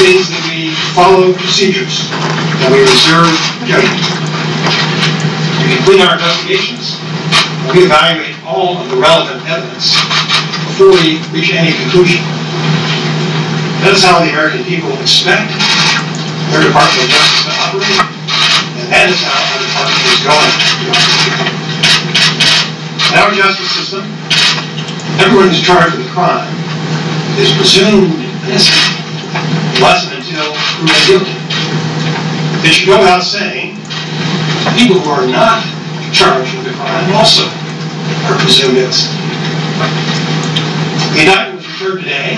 means that we follow procedures, that we reserve judgment. We complete our investigations, and we evaluate all of the relevant evidence before we reach any conclusion. That is how the American people expect their Department of Justice to operate, and that is how our department is going to operate. In our justice system, everyone who's charged with a crime is presumed innocent unless and until proven guilty. It should go without saying, people who are not charged with a crime also are presumed innocent. The indictment was referred today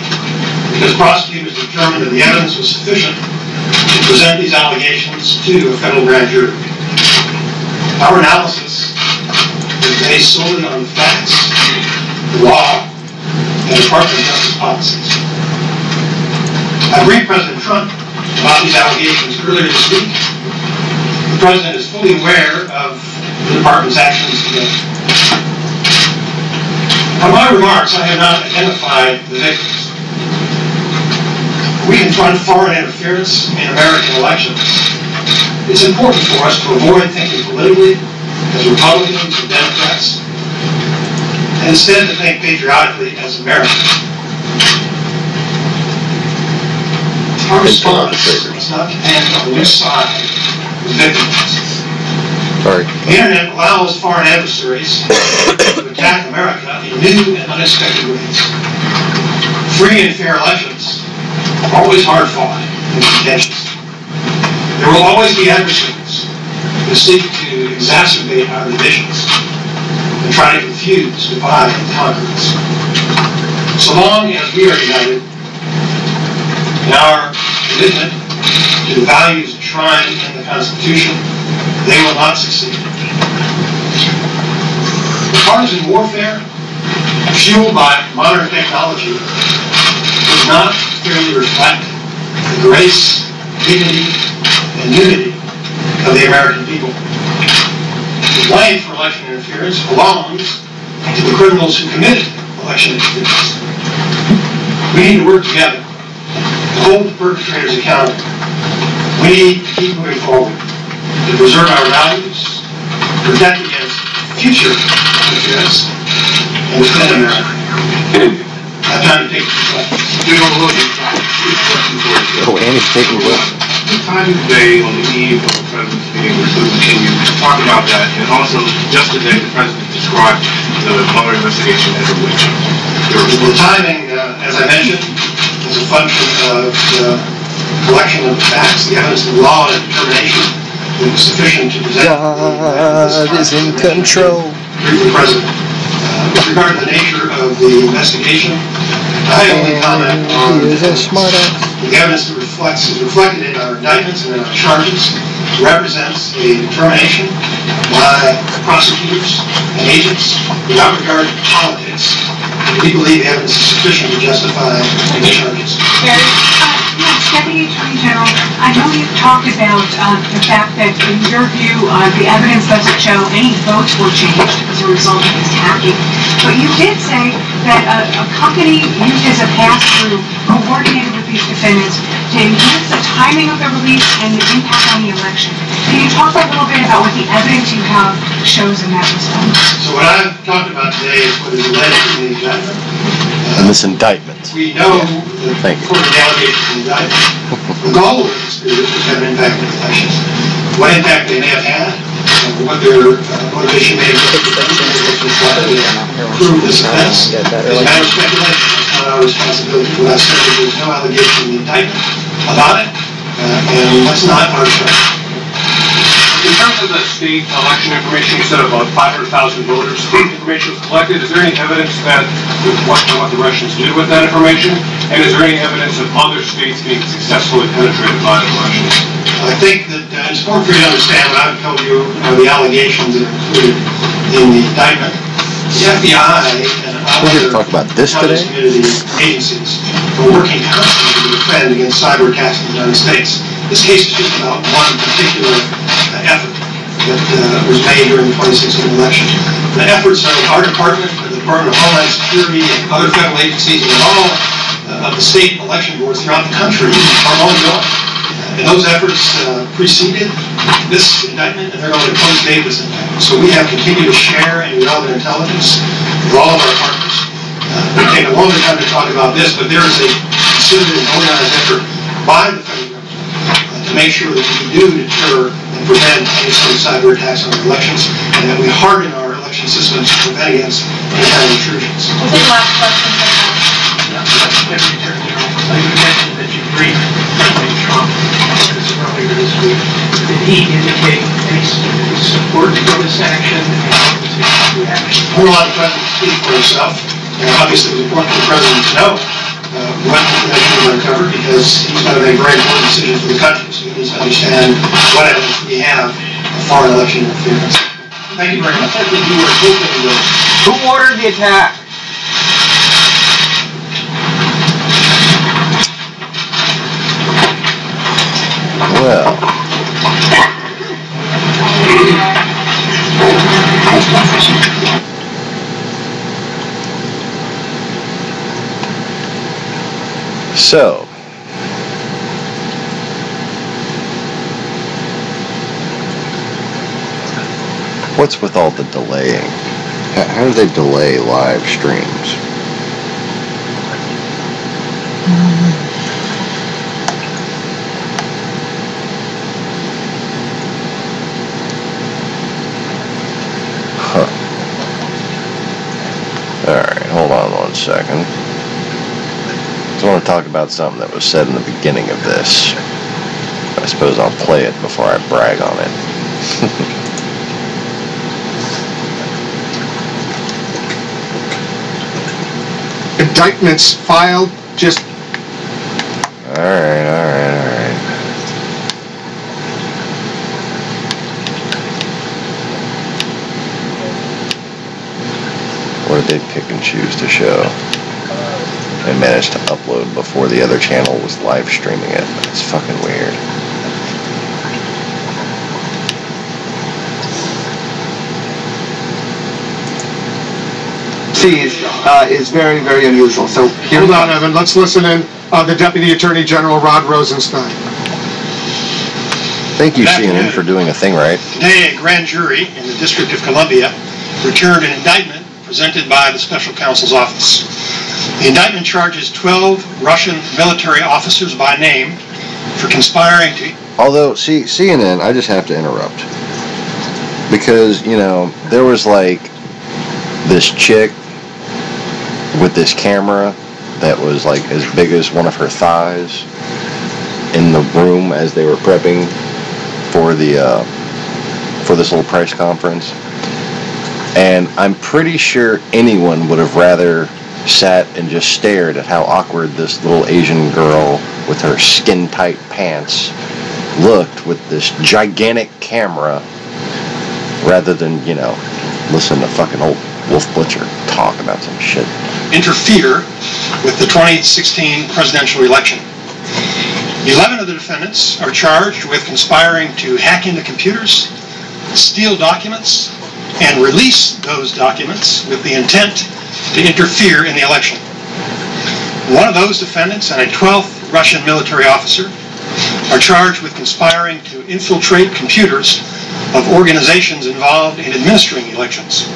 because prosecutors determined that the evidence was sufficient to present these allegations to a federal grand jury. Our analysis is based solely on the facts, the law, and Department of Justice policies. I briefed President Trump about these allegations earlier this week. The President is fully aware of the Department's actions today. From my remarks, I have not identified the victims. We confront foreign interference in American elections. It's important for us to avoid thinking politically as Republicans and Democrats, and instead to think patriotically as Americans. Our response must not depend on which side the victim is. The Internet allows foreign adversaries to attack America in new and unexpected ways. Free and fair elections are always hard fought and contentious. There will always be adversaries who seek to exacerbate our divisions and try to confuse, divide, and conquer us. So long as we are united in our commitment to the values enshrined in the Constitution, they will not succeed. Partisan warfare, fueled by modern technology, does not fairly reflect the grace, dignity, and unity of the American people. The blame for election interference belongs to the criminals who committed election interference. We need to work together to hold the perpetrators accountable. We need to keep moving forward to preserve our values, protect against future interference, and defend America. I have time to take questions. Andy's taking questions. The time today on the eve of the President's being removed, can you talk about that? And also, just today, the President described the Mueller investigation as a witch hunt. The timing, as I mentioned, is a function of the collection of the facts, the evidence, the law, and determination that was sufficient to present. God is in control. The President. With regard to the nature of the investigation, I only comment on the evidence that is reflected in our indictments and in our charges, represents a determination by prosecutors and agents without regard to politics. We believe the evidence is sufficient to justify the charges. Yes, Deputy Attorney General, I know you've talked about the fact that, in your view, the evidence doesn't show any votes were changed as a result of this hacking. But you did say that a company used as a pass-through coordinated with these defendants to enhance the timing of the release and the impact on the election. Can you talk a little bit about what the evidence you have shows in that respect? So what I've talked about today is what is alleged in the indictment. And this indictment. We know that according to the allegations in the indictment, the goal of this is to have an impact on the elections. What impact they may have had, what their motivation may have been to prove this offense, is a matter of speculation. It's not our responsibility. What I've said is there's no allegation in the indictment about it, and that's not our charge. In terms of the state election information, you said about 500,000 voters information was collected. Is there any evidence that what the Russians did with that information? And is there any evidence of other states being successfully penetrated by the Russians? I think that it's important for you to understand what I've told you are the allegations that are included in the indictment. The FBI and other community agencies are working constantly to defend against cyber attacks in the United States. This case is just about one particular effort that was made during the 2016 election. The efforts of our department, the Department of Homeland Security, and other federal agencies, and all of the state election boards throughout the country are ongoing. And those efforts preceded this indictment, and they're going to post-date this indictment. So we have continued to share any relevant intelligence with all of our partners. It will take a longer time to talk about this, but there is a considered and organized effort by the federal government to make sure that we do deter and prevent any sort of cyber attacks on our elections, and that we harden our election systems to prevent against any kind of intrusions. We'll take last questions. Deputy Attorney General, you mentioned that you briefed President Trump earlier this week. Did he indicate any support for this action and what was his reaction? I don't allow the President to speak for himself. Obviously, it was important for the President to know what information we uncovered, because he's going to make very important decisions for the country. So he needs to understand what evidence we have of foreign election interference. Thank you very much. I think you were hoping to. Who ordered the attack? Well, so, what's with all the delaying? How do they delay live streams? Alright, hold on 1 second. I want to talk about something that was said in the beginning of this. I suppose I'll play it before I brag on it. Indictments filed, just... Alright. What did they pick and choose to show? They managed to upload before the other channel was live streaming it. It's fucking weird. Is very, very unusual. So Hold on, Evan, let's listen in. The Deputy Attorney General, Rod Rosenstein. Thank you, CNN, for doing a thing right. Today, a grand jury in the District of Columbia returned an indictment presented by the Special Counsel's Office. The indictment charges 12 Russian military officers by name for conspiring to... Although, see, CNN, I just have to interrupt. Because, you know, there was like this chick with this camera that was like as big as one of her thighs in the room as they were prepping for the for this little press conference. And I'm pretty sure anyone would have rather sat and just stared at how awkward this little Asian girl with her skin-tight pants looked with this gigantic camera rather than, you know, listen to fucking old Wolf Blitzer talk about some shit. Interfere with the 2016 presidential election. 11 of the defendants are charged with conspiring to hack into computers, steal documents, and release those documents with the intent to interfere in the election. One of those defendants and a 12th Russian military officer are charged with conspiring to infiltrate computers of organizations involved in administering elections,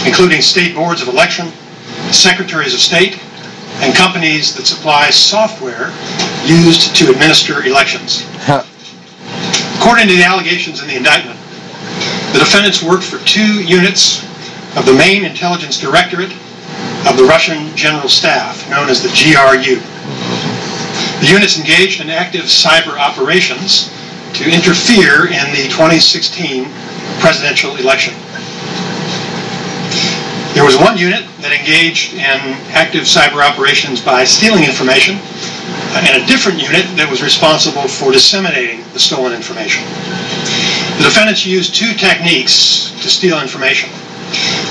including state boards of election, secretaries of state, and companies that supply software used to administer elections. According to the allegations in the indictment, the defendants worked for 2 units of the main intelligence directorate of the Russian General Staff, known as the GRU. The units engaged in active cyber operations to interfere in the 2016 presidential election. There was one unit that engaged in active cyber operations by stealing information, and a different unit that was responsible for disseminating the stolen information. The defendants used 2 techniques to steal information.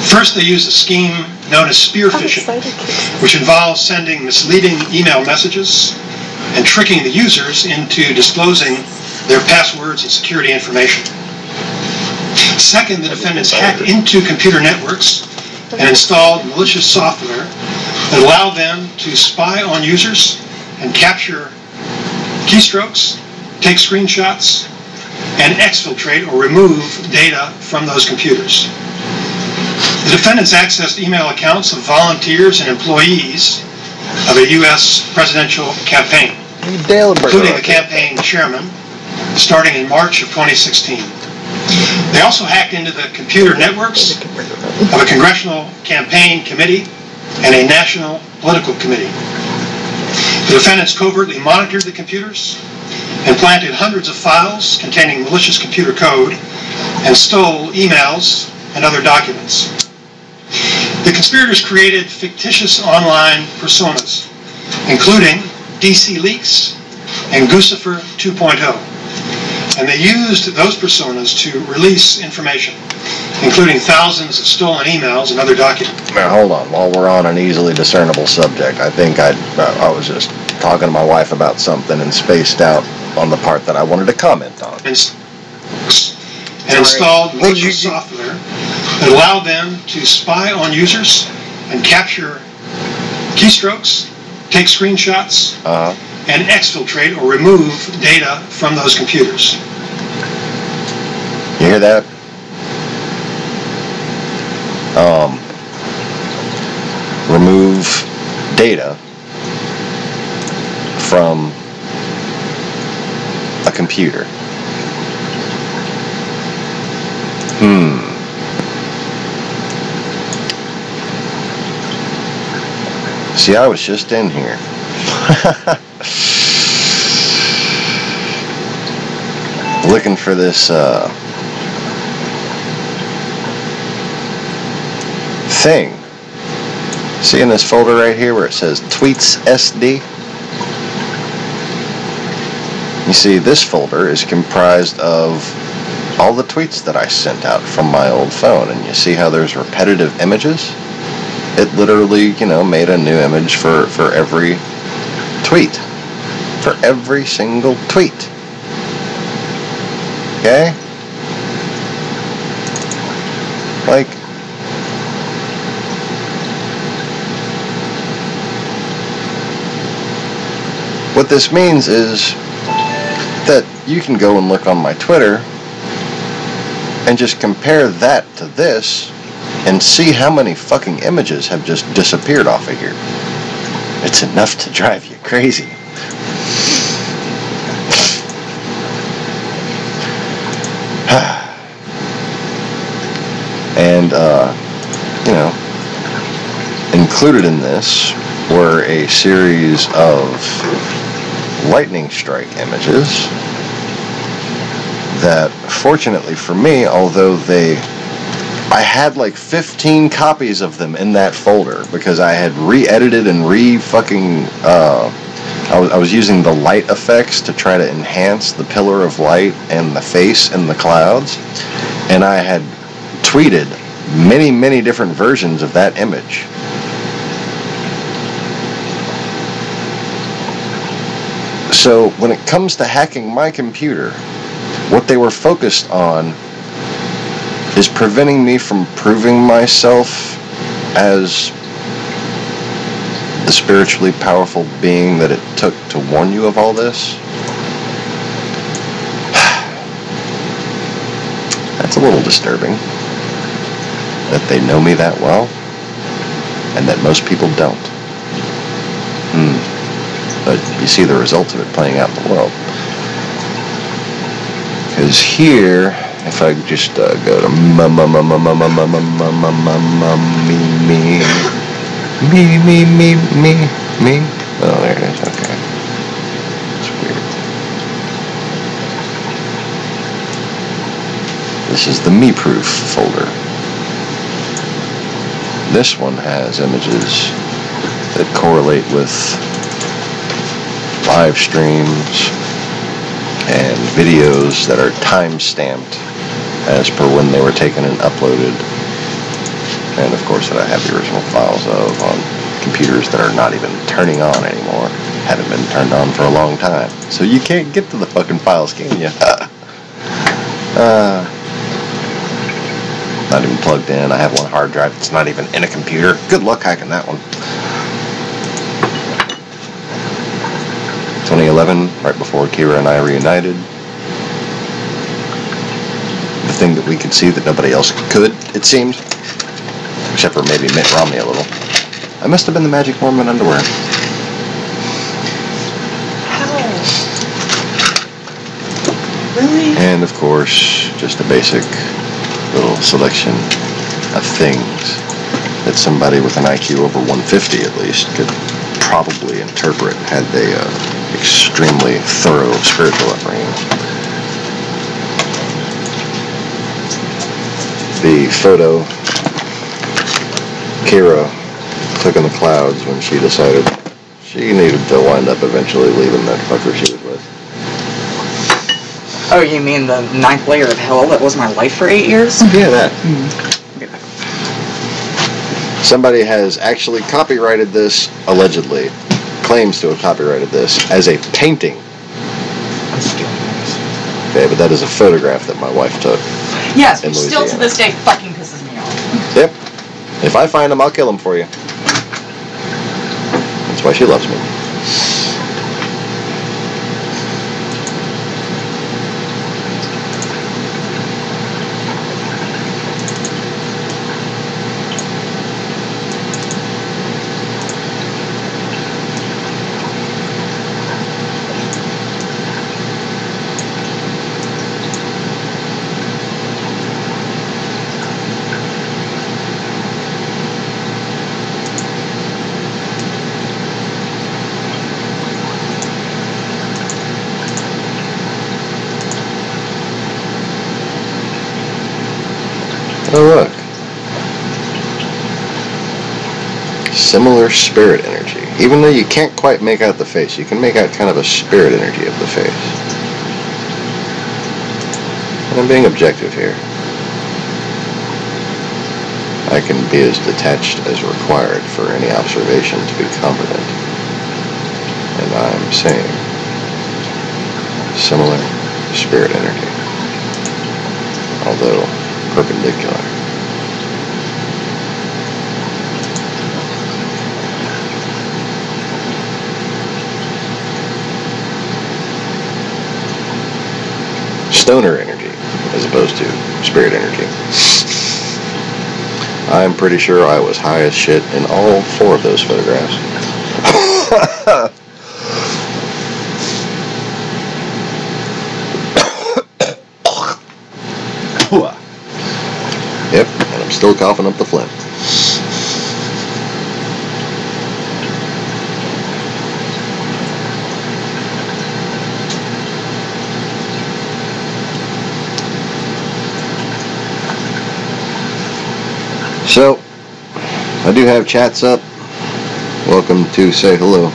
First, they used a scheme known as spear phishing, which involves sending misleading email messages and tricking the users into disclosing their passwords and security information. Second, the defendants hacked into computer networks and installed malicious software that allowed them to spy on users and capture keystrokes, take screenshots, and exfiltrate or remove data from those computers. The defendants accessed email accounts of volunteers and employees of a U.S. presidential campaign, including the campaign chairman, starting in March of 2016. They also hacked into the computer networks of a congressional campaign committee and a national political committee. The defendants covertly monitored the computers and planted hundreds of files containing malicious computer code and stole emails and other documents. The conspirators created fictitious online personas, including DC Leaks and Guccifer 2.0, and they used those personas to release information, including thousands of stolen emails and other documents. Now, hold on. While we're on an easily discernible subject, I think I was just talking to my wife about something and spaced out on the part that I wanted to comment on. And installed malicious software that allowed them to spy on users and capture keystrokes, take screenshots, and exfiltrate or remove data from those computers. You hear that? Remove data from a computer. See, I was just in here. Looking for this thing. See in this folder right here where it says Tweets SD? You see, this folder is comprised of all the tweets that I sent out from my old phone, and you see how there's repetitive images? It literally, made a new image for every tweet. For every single tweet. Okay? Like, what this means is that you can go and look on my Twitter and just compare that to this and see how many fucking images have just disappeared off of here. It's enough to drive you crazy. And, included in this were a series of lightning strike images that, fortunately for me, although I had like 15 copies of them in that folder because I had re-edited and I was using the light effects to try to enhance the pillar of light and the face in the clouds, and I had tweeted many, many different versions of that image. So when it comes to hacking my computer, what they were focused on is preventing me from proving myself as the spiritually powerful being that it took to warn you of all this. That's a little disturbing that they know me that well and that most people don't. But you see the results of it playing out in the world. Because here, if I just go to me. Oh, there it is. Okay. It's weird. This is the me-proof folder. This one has images that correlate with live streams and videos that are time-stamped as per when they were taken and uploaded, and of course that I have the original files of on computers that are not even turning on anymore, haven't been turned on for a long time, so you can't get to the fucking files, can you? Not even plugged in. I have one hard drive that's not even in a computer. Good luck hacking that one. 2011, right before Kira and I reunited. The thing that we could see that nobody else could, it seemed. Except for maybe Mitt Romney a little. I must have been the Magic Mormon underwear. Really? And of course, just a basic little selection of things that somebody with an IQ over 150 at least could probably interpret had they extremely thorough spiritual upbringing. The photo Kira took in the clouds when she decided she needed to wind up eventually leaving that fucker she was with. Oh, you mean the 9th layer of hell that was my life for 8 years? Yeah, that. Somebody has actually copyrighted this, allegedly, claims to have copyrighted this, as a painting. I'm stealing this. Okay, but that is a photograph that my wife took. Yes, in which still to Louisiana. this day fucking pisses me off. Yep. If I find him, I'll kill him for you. That's why she loves me. Oh, look. Similar spirit energy. Even though you can't quite make out the face, you can make out kind of a spirit energy of the face. And I'm being objective here. I can be as detached as required for any observation to be competent. And I'm saying similar spirit energy. Although perpendicular. Stoner energy, as opposed to spirit energy. I'm pretty sure I was high as shit in all 4 of those photographs. Yep, and I'm still coughing up the phlegm. So, I do have chats up. Welcome to say hello.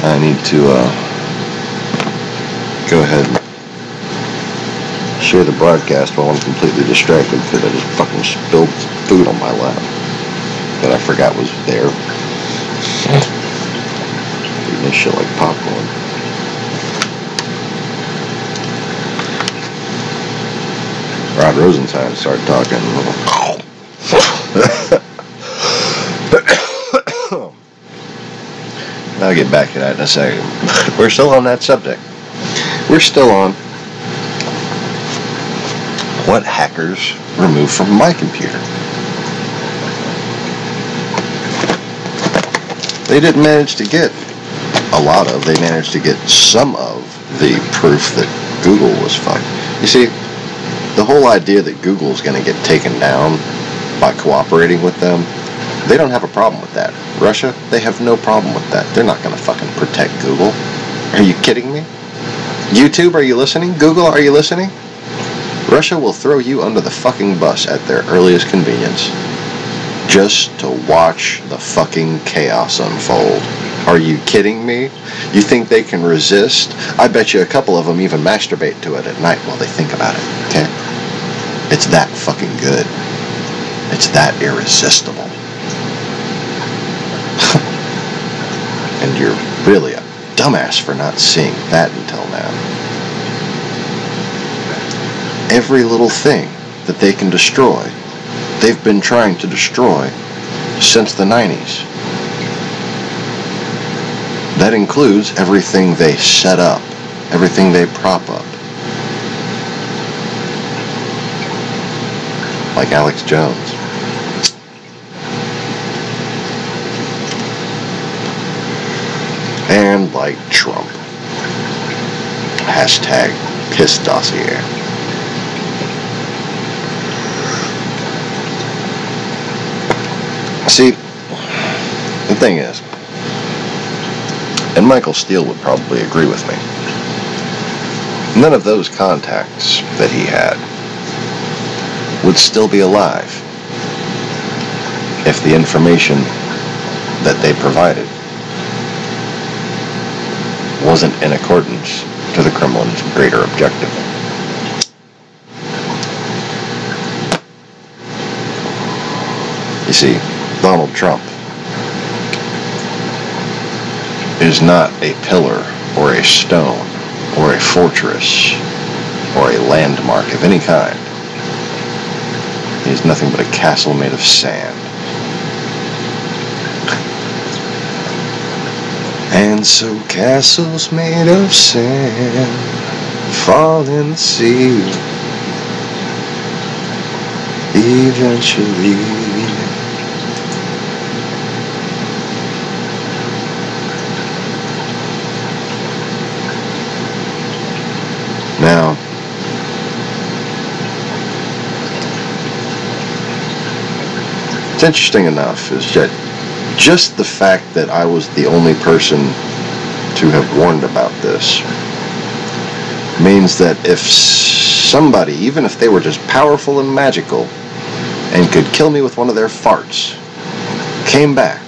I need to go ahead and share the broadcast while I'm completely distracted because I just fucking spilled food on my lap that I forgot was there. Eating this shit like popcorn. Rod Rosenstein started talking. I'll get back to that in a second. We're still on that subject. We're still on what hackers removed from my computer. They didn't manage to get a lot of, they managed to get some of the proof that Google was fucked. You see, the whole idea that Google's going to get taken down by cooperating with them, they don't have a problem with that. Russia, they have no problem with that. They're not going to fucking protect Google. Are you kidding me? YouTube, are you listening? Google, are you listening? Russia will throw you under the fucking bus at their earliest convenience just to watch the fucking chaos unfold. Are you kidding me? You think they can resist? I bet you a couple of them even masturbate to it at night while they think about it, okay? It's that fucking good. It's that irresistible. And you're really a dumbass for not seeing that until now. Every little thing that they can destroy, they've been trying to destroy since the 90s. that includes everything they set up, everything they prop up. Like Alex Jones. And like Trump. Hashtag piss dossier. See, the thing is, and Michael Steele would probably agree with me, none of those contacts that he had would still be alive if the information that they provided wasn't in accordance to the Kremlin's greater objective. You see, Donald Trump is not a pillar or a stone or a fortress or a landmark of any kind. He is nothing but a castle made of sand. And so castles made of sand fall in the sea eventually. Now, it's interesting enough is that just the fact that I was the only person to have warned about this means that if somebody, even if they were just powerful and magical and could kill me with one of their farts, came back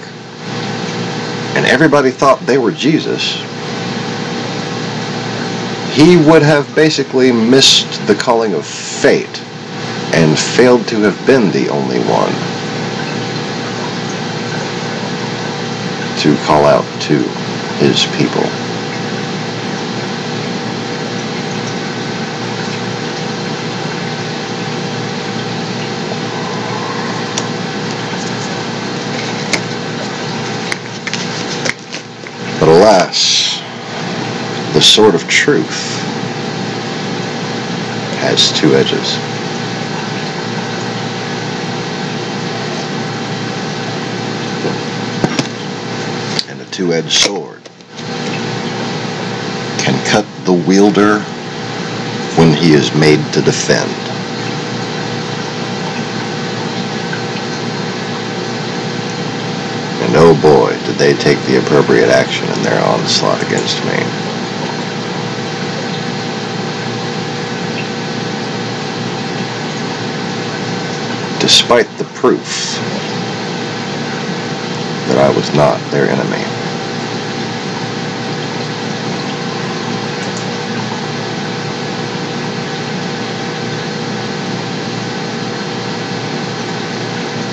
and everybody thought they were Jesus, he would have basically missed the calling of fate and failed to have been the only one to call out to his people. But alas, the sword of truth has two edges. And a two-edged sword can cut the wielder when he is made to defend. And oh boy, did they take the appropriate action in their onslaught against me. Despite the proof that I was not their enemy.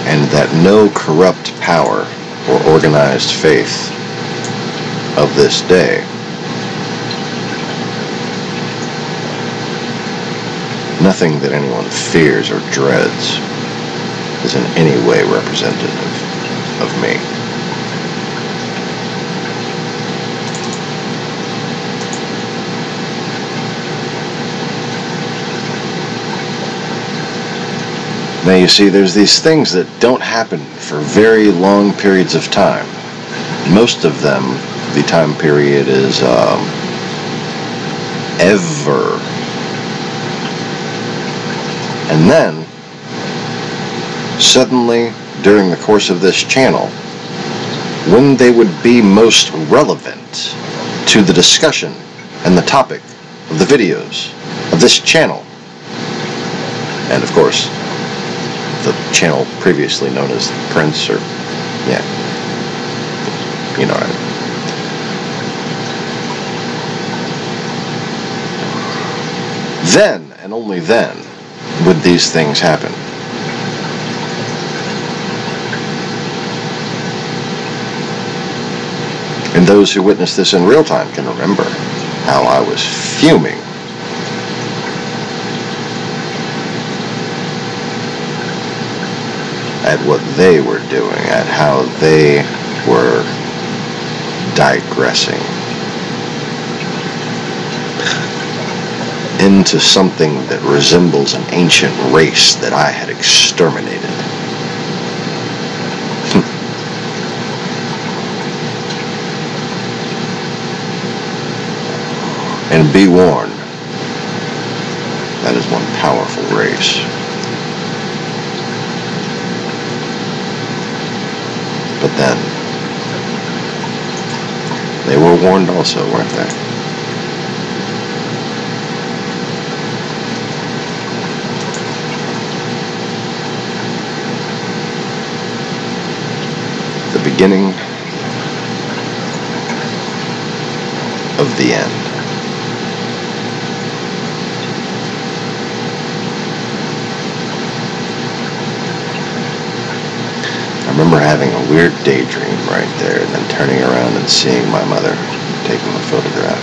And that no corrupt power or organized faith of this day nothing that anyone fears or dreads is in any way representative of me. Now you see, there's these things that don't happen for very long periods of time. Most of them, the time period is ever. And then, suddenly, during the course of this channel, when they would be most relevant to the discussion and the topic of the videos of this channel, and of course, the channel previously known as Prince, or, yeah, you know what I mean. Then, and only then, would these things happen. And those who witnessed this in real time can remember how I was fuming at what they were doing, at how they were digressing into something that resembles an ancient race that I had exterminated. And be warned, that is one powerful race. But then, they were warned also, weren't they? The beginning of the end. I remember having a weird daydream right there and then turning around and seeing my mother taking a photograph.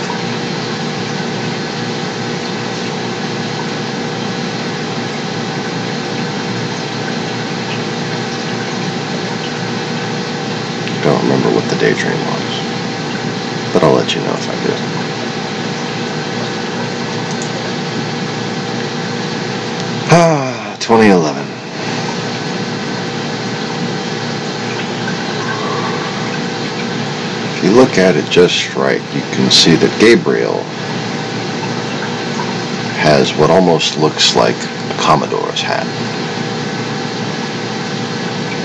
Don't remember what the daydream was, but I'll let you know if I do. 2011. If you look at it just right, you can see that Gabriel has what almost looks like a Commodore's hat.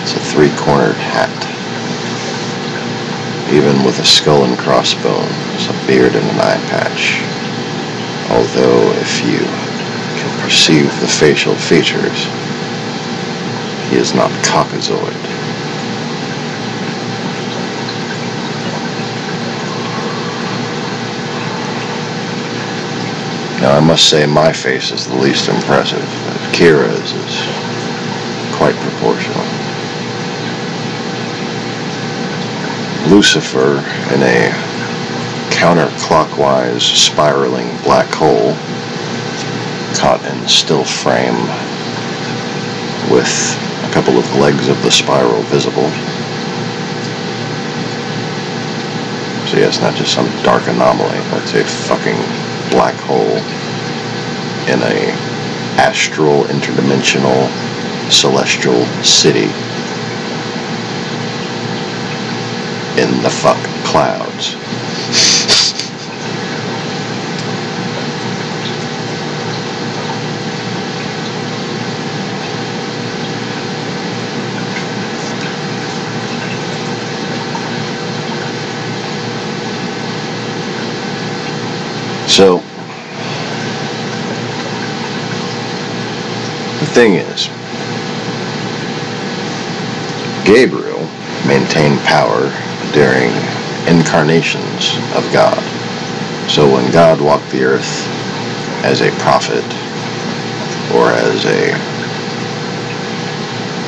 It's a three-cornered hat, even with a skull and crossbones, a beard and an eye patch. Although, if you can perceive the facial features, he is not Caucasoid. Now, I must say my face is the least impressive, but Kira's is quite proportional. Lucifer in a counterclockwise spiraling black hole, caught in still frame with a couple of legs of the spiral visible. So yes, not just some dark anomaly, it's a fucking black hole in a astral, interdimensional, celestial city in the fuck clouds. So, the thing is, Gabriel maintained power during incarnations of God. So when God walked the earth as a prophet or as a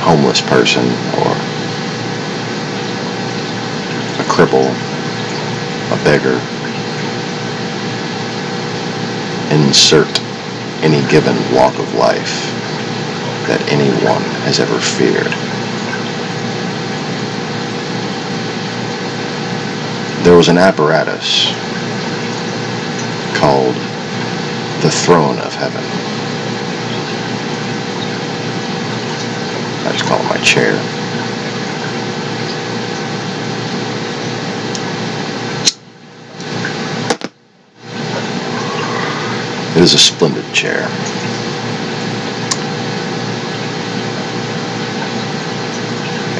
homeless person or a cripple, a beggar, insert any given walk of life that anyone has ever feared. There was an apparatus called the Throne of Heaven. I just call it my chair. It is a splendid chair.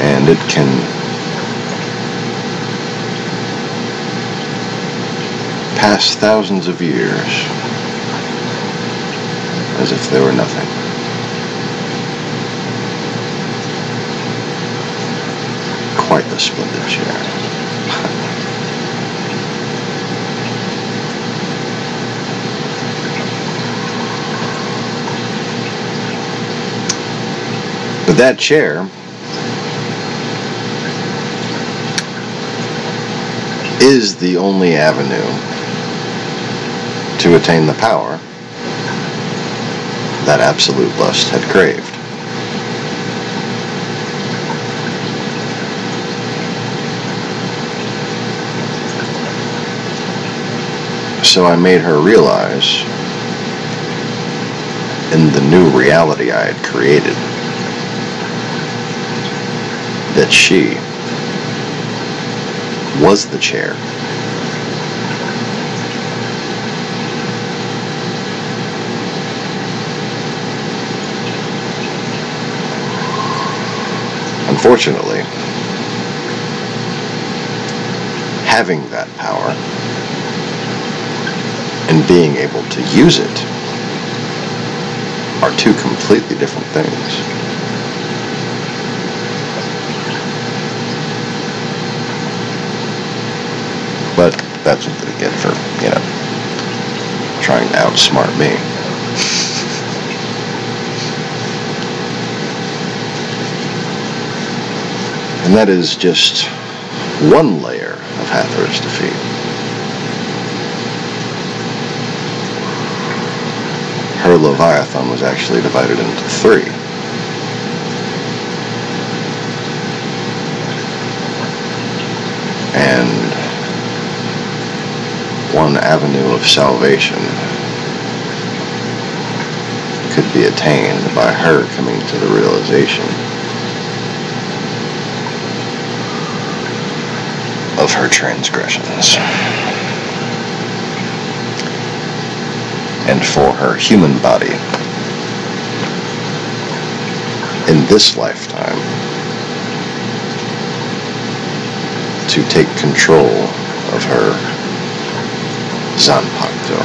And it can pass thousands of years as if they were nothing. Quite the splendid chair. But that chair is the only avenue to attain the power that absolute lust had craved. So I made her realize, in the new reality I had created, that she was the chair. Unfortunately, having that power and being able to use it are two completely different things. But that's what they get for, trying to outsmart me. And that is just one layer of Hathor's defeat. Her Leviathan was actually divided into three. And one avenue of salvation could be attained by her coming to the realization of her transgressions. And for her human body, in this lifetime, to take control of her Zanpakuto.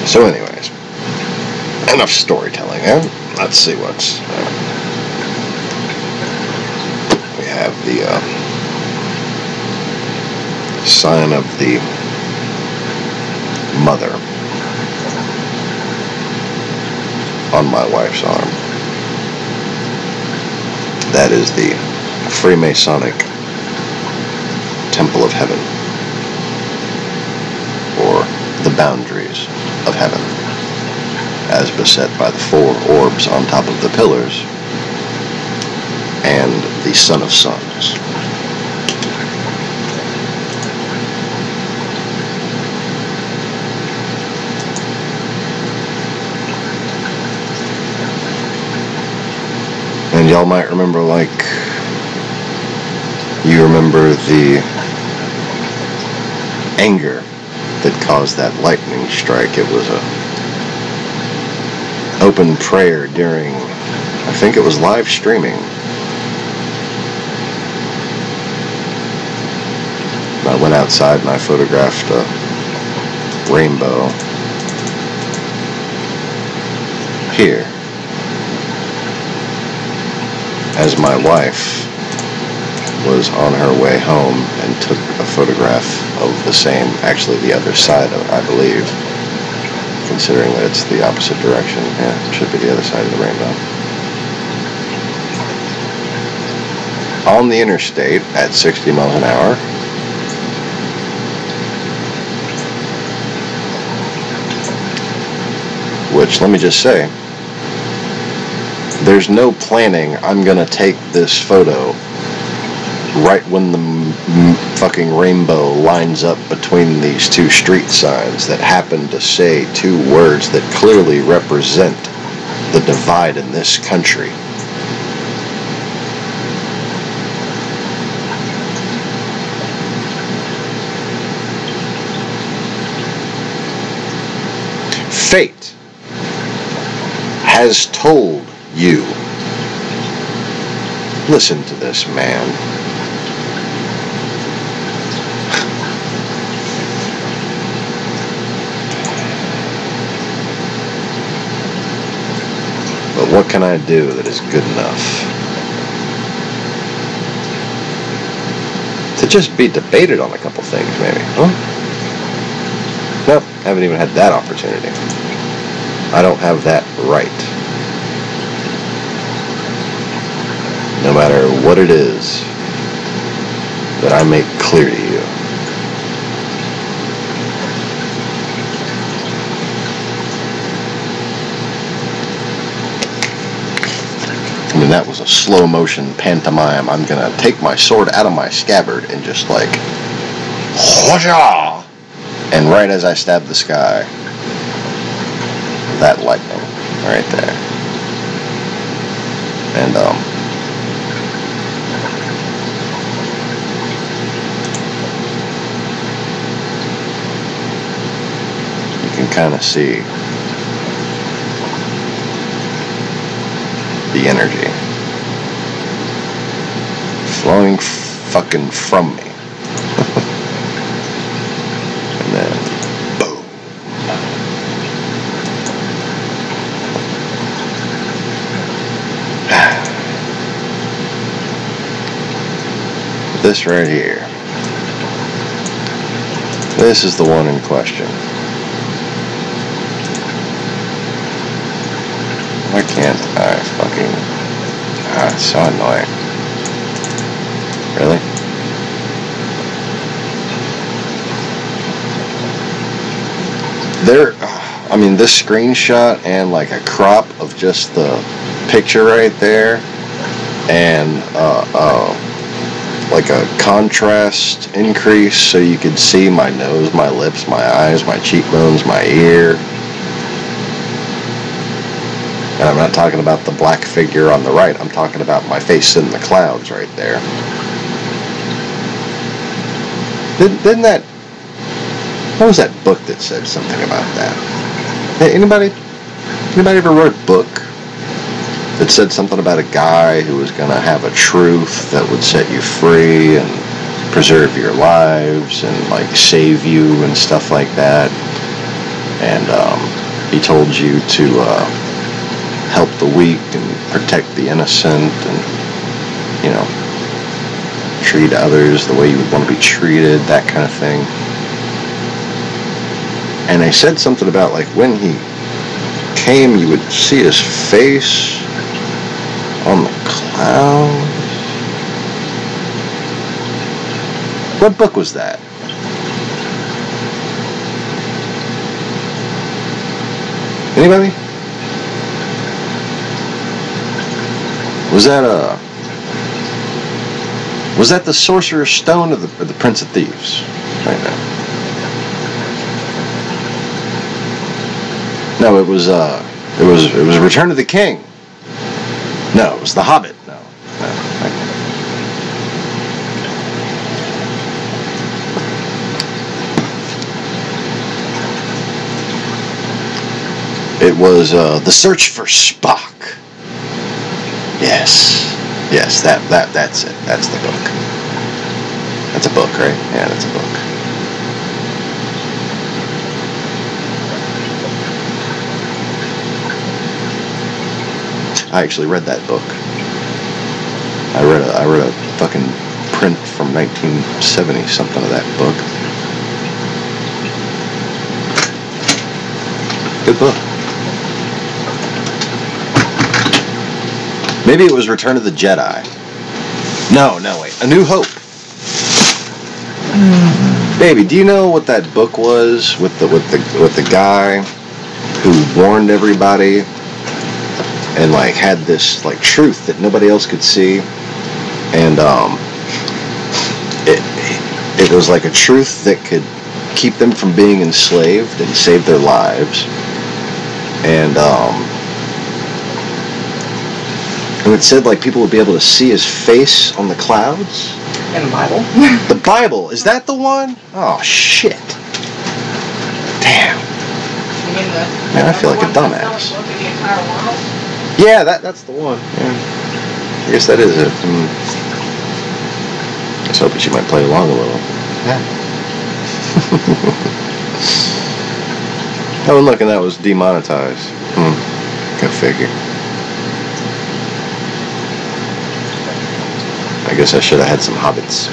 So anyways, enough storytelling, Let's see what's... we have the sign of the mother on my wife's arm. That is the Freemasonic Temple of Heaven, or the boundaries of heaven, as beset by the four orbs on top of the pillars and the Son of Suns. And y'all might remember, you remember the anger that caused that lightning strike. It was a open prayer during, I think it was live streaming. I went outside and I photographed a rainbow here, as my wife was on her way home and took a photograph of the same, actually the other side of it, I believe, considering that it's the opposite direction. Yeah, it should be the other side of the rainbow. On the interstate at 60 miles an hour. Which, let me just say, there's no planning I'm gonna take this photo right when the fucking rainbow lines up between these two street signs that happen to say two words that clearly represent the divide in this country. Fate has told you, listen to this, man. But what can I do that is good enough to just be debated on a couple things, maybe? Huh? Nope, haven't even had that opportunity. I don't have that right. No matter what it is that I make clear to you. I mean, that was a slow motion pantomime. I'm gonna take my sword out of my scabbard and just like, whoosh-ah! And right as I stabbed the sky, that lightning right there. And you can kind of see the energy flowing fucking from me. And then, boom. This right here. This is the one in question. Why can't I fucking... it's so annoying. Really? There, I mean, this screenshot and like a crop of just the picture right there, and like a contrast increase so you could see my nose, my lips, my eyes, my cheekbones, my ear. And I'm not talking about the black figure on the right. I'm talking about my face in the clouds right there. Didn't that... What was that book that said something about that? Hey, anybody ever wrote a book that said something about a guy who was going to have a truth that would set you free and preserve your lives and like save you and stuff like that? And he told you to help the weak and protect the innocent and, you know, treat others the way you would want to be treated, that kind of thing. And they said something about like when he came you would see his face on the clouds. What book was that? Anybody? Was that the Sorcerer's Stone or the Prince of Thieves? Right now. No, it was Return of the King. No, it was The Hobbit. No. It was The Search for Spock. Yes, that's it. That's the book. That's a book, right? Yeah, that's a book. I actually read that book. I read a fucking print from 1970 something of that book. Good book. Maybe it was Return of the Jedi. No, wait. A New Hope. Baby, do you know what that book was with the guy who warned everybody and like had this like truth that nobody else could see, and it was like a truth that could keep them from being enslaved and save their lives, and it said like people would be able to see his face on the clouds. In the Bible? The Bible, is that the one? Oh shit! Damn. You mean Man, I feel like a dumbass. Yeah, that's the one. Yeah. I guess that is it. I was hoping she might play along a little. Yeah. Oh, look, and that was demonetized. Go figure. I guess I should have had some hobbits.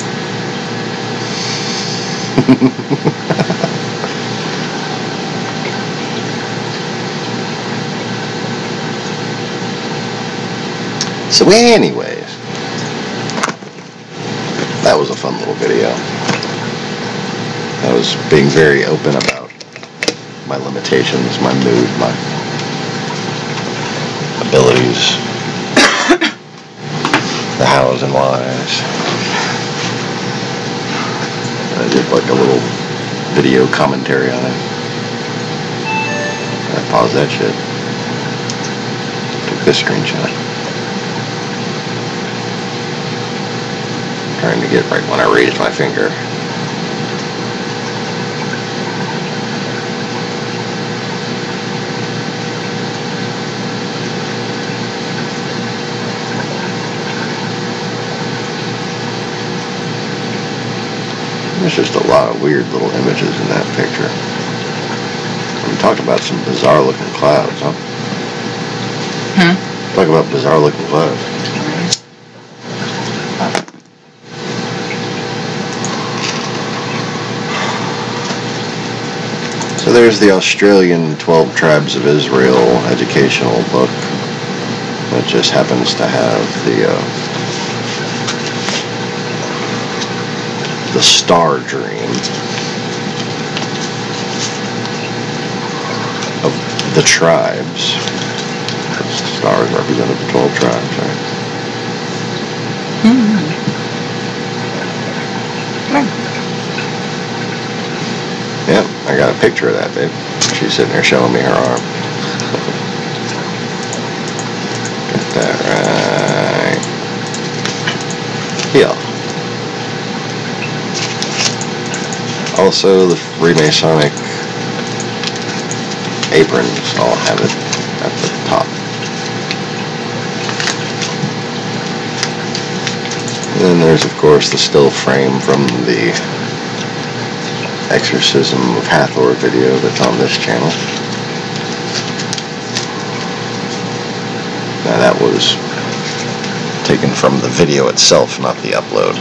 So anyways, that was a fun little video. I was being very open about my limitations, my mood, my abilities. and whys. I did like a little video commentary on it. I paused that shit. Took this screenshot. Trying to get right when I raised my finger. There's just a lot of weird little images in that picture. I'm talking about some bizarre looking clouds, huh? Talk about bizarre looking clouds. So there's the Australian 12 Tribes of Israel educational book that just happens to have the star dream of the tribes. The stars represented the 12 tribes, right? Yep, I got a picture of that, babe. She's sitting there showing me her arm. Got that right here. Also, the Freemasonic aprons all have it at the top. And then there's, of course, the still frame from the Exorcism of Hathor video that's on this channel. Now that was taken from the video itself, not the upload.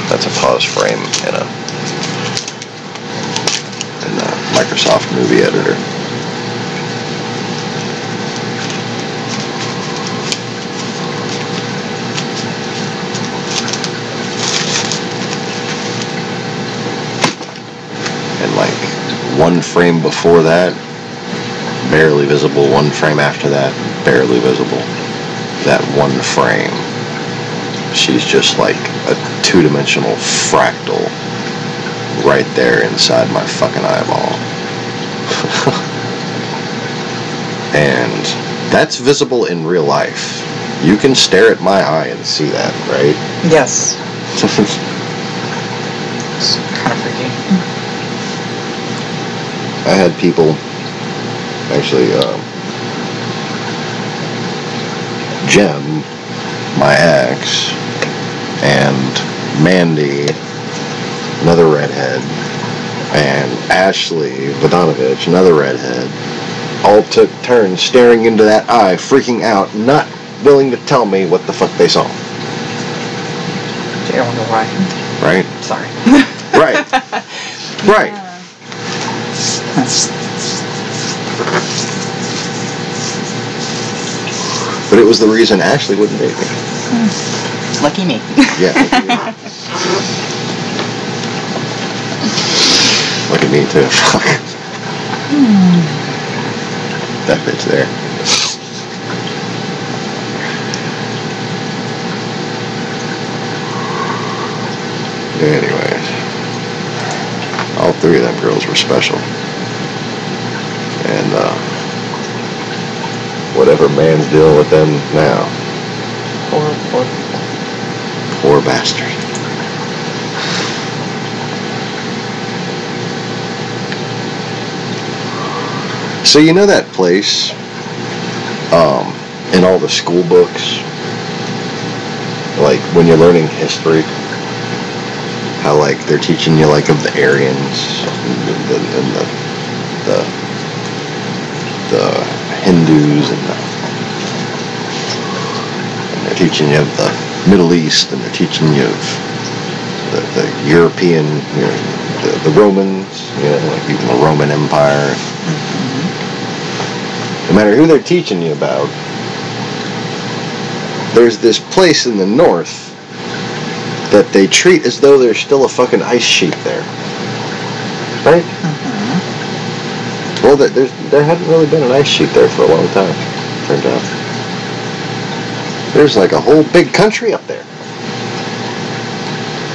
That's a pause frame in a Microsoft movie editor. And like one frame before that, barely visible. One frame after that, barely visible. That one frame, she's just like a two-dimensional fractal right there inside my fucking eyeball. And that's visible in real life. You can stare at my eye and see that, right? Yes. It's kind of freaky. I had people, actually, Jem, my ex, and Mandy, another redhead, and Ashley Vodanovich, another redhead, all took turns staring into that eye, freaking out, not willing to tell me what the fuck they saw. I wonder why. Right? Sorry. Right. Right. But it was the reason Ashley wouldn't date me. Lucky me. Yeah. Look at me too. That bitch there. Anyways, all three of them girls were special. And whatever man's dealing with them now. Poor bastard. So you know that place, in all the school books, like when you're learning history, how like they're teaching you like of the Aryans and the Hindus and they're teaching you of the Middle East and they're teaching you of the European, the Romans, like even the Roman Empire. No matter who they're teaching you about, there's this place in the north that they treat as though there's still a fucking ice sheet there. Right? Well, there hadn't really been an ice sheet there for a long time, turns out. There's like a whole big country up there.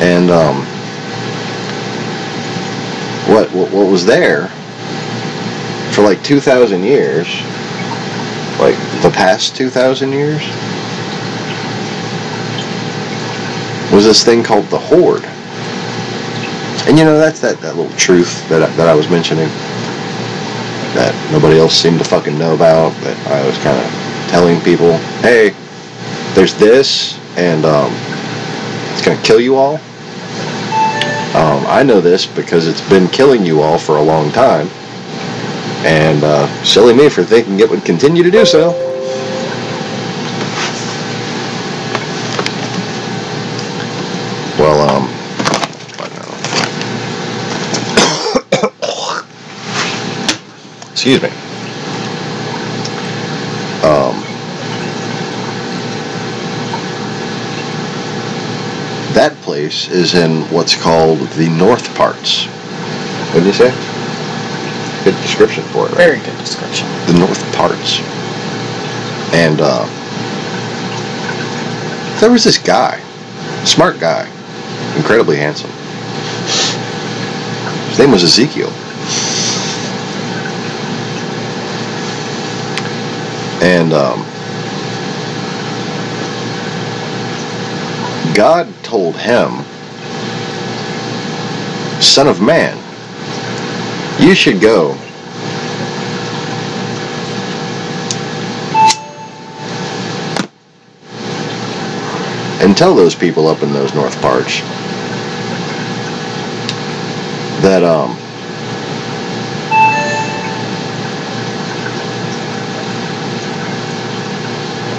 And what was there for like 2,000 years, like the past 2,000 years, was this thing called the Horde. And you know, that's that little truth that I was mentioning that nobody else seemed to fucking know about, but I was kind of telling people, hey, there's this, and it's going to kill you all. I know this because it's been killing you all for a long time, and silly me for thinking it would continue to do so. Well, excuse me. That place is in what's called the North Parts. What did you say? Good description for it, right? Very good description. The North Parts. And there was this guy, smart guy, incredibly handsome. His name was Ezekiel. And God told him, "Son of man, you should go and tell those people up in those North Parts that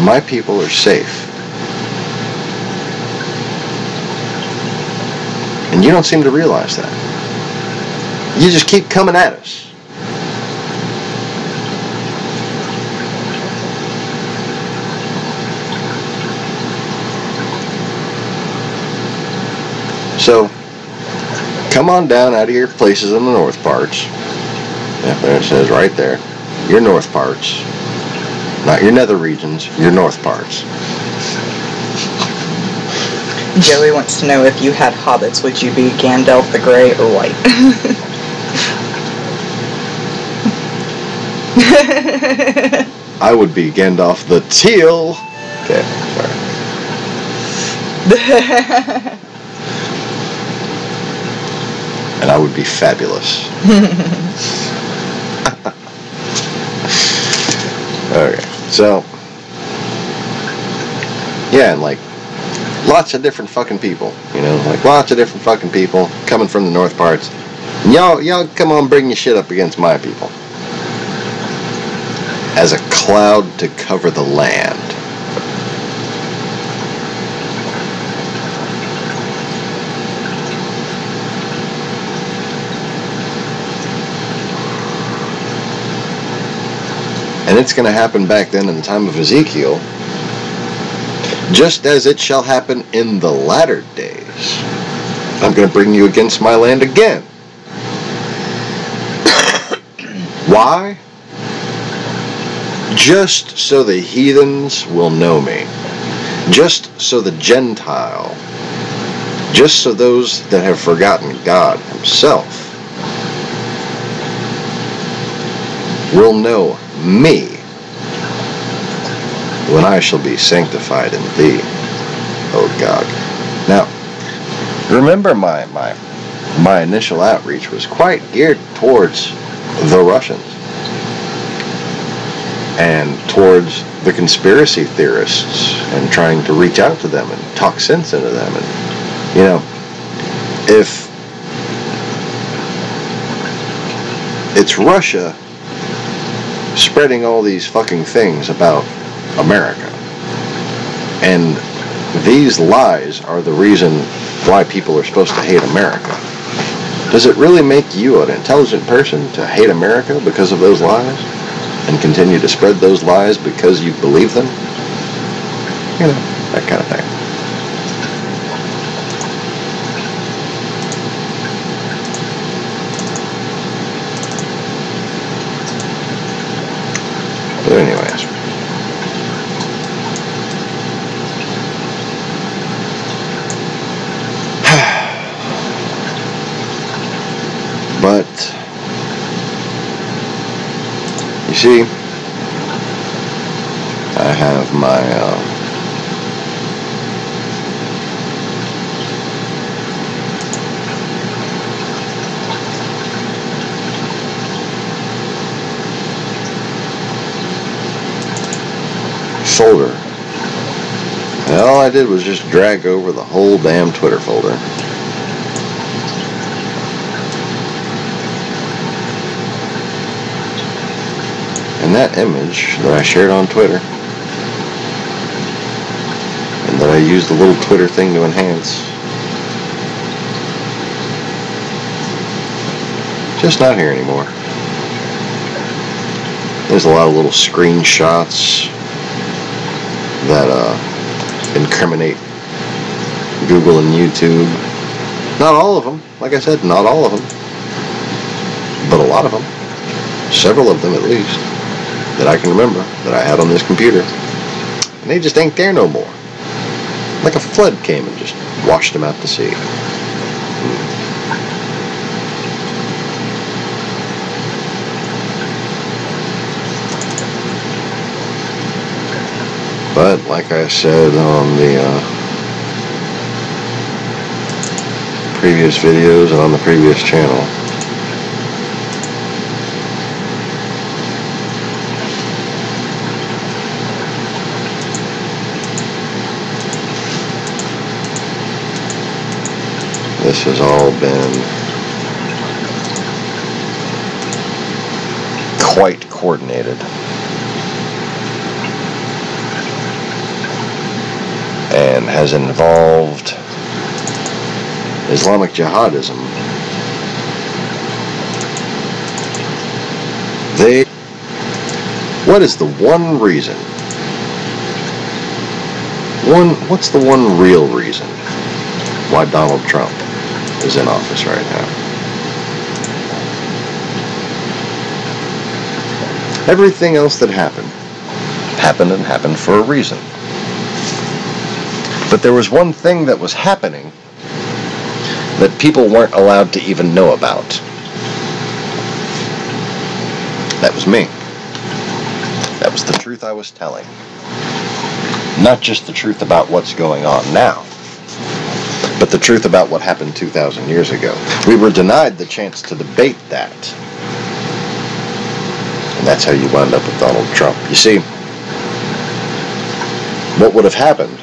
my people are safe. And you don't seem to realize that. You just keep coming at us. So, come on down out of your places in the North Parts. Yeah, there it says right there. Your North Parts. Not your nether regions, your North Parts. Joey wants to know, if you had hobbits, would you be Gandalf the Grey or White? I would be Gandalf the Teal. Okay, sorry. And I would be fabulous. Okay, so yeah, and like lots of different fucking people, you know, like lots of different fucking people coming from the North Parts. And y'all come on, bring your shit up against my people. As a cloud to cover the land. And it's going to happen back then in the time of Ezekiel, just as it shall happen in the latter days. I'm going to bring you against my land again. Why? Just so the heathens will know me. Just so the Gentile, just so those that have forgotten God himself will know me when I shall be sanctified in thee, O God. Now, remember my initial outreach was quite geared towards the Russians and towards the conspiracy theorists and trying to reach out to them and talk sense into them. And, you know, if it's Russia spreading all these fucking things about America, and these lies are the reason why people are supposed to hate America, does it really make you an intelligent person to hate America because of those lies and continue to spread those lies because you believe them? You know, that kind of thing. But anyways, But, you see, I have my, folder. And all I did was just drag over the whole damn Twitter folder. And that image that I shared on Twitter, and that I used the little Twitter thing to enhance, just not here anymore. There's a lot of little screenshots that incriminate Google and YouTube. Not all of them, like I said, not all of them, but a lot of them, several of them at least, that I can remember that I had on this computer, and they just ain't there no more. Like a flood came and just washed them out to sea. But like I said on the previous videos and on the previous channel, this has all been quite coordinated and has involved Islamic jihadism. What is the one reason? What's the one real reason why Donald Trump is in office right now? Everything else that happened for a reason. But there was one thing that was happening that people weren't allowed to even know about. That was me. That was the truth I was telling. Not just the truth about what's going on now, but the truth about what happened 2,000 years ago. We were denied the chance to debate that. And that's how you wound up with Donald Trump. You see, what would have happened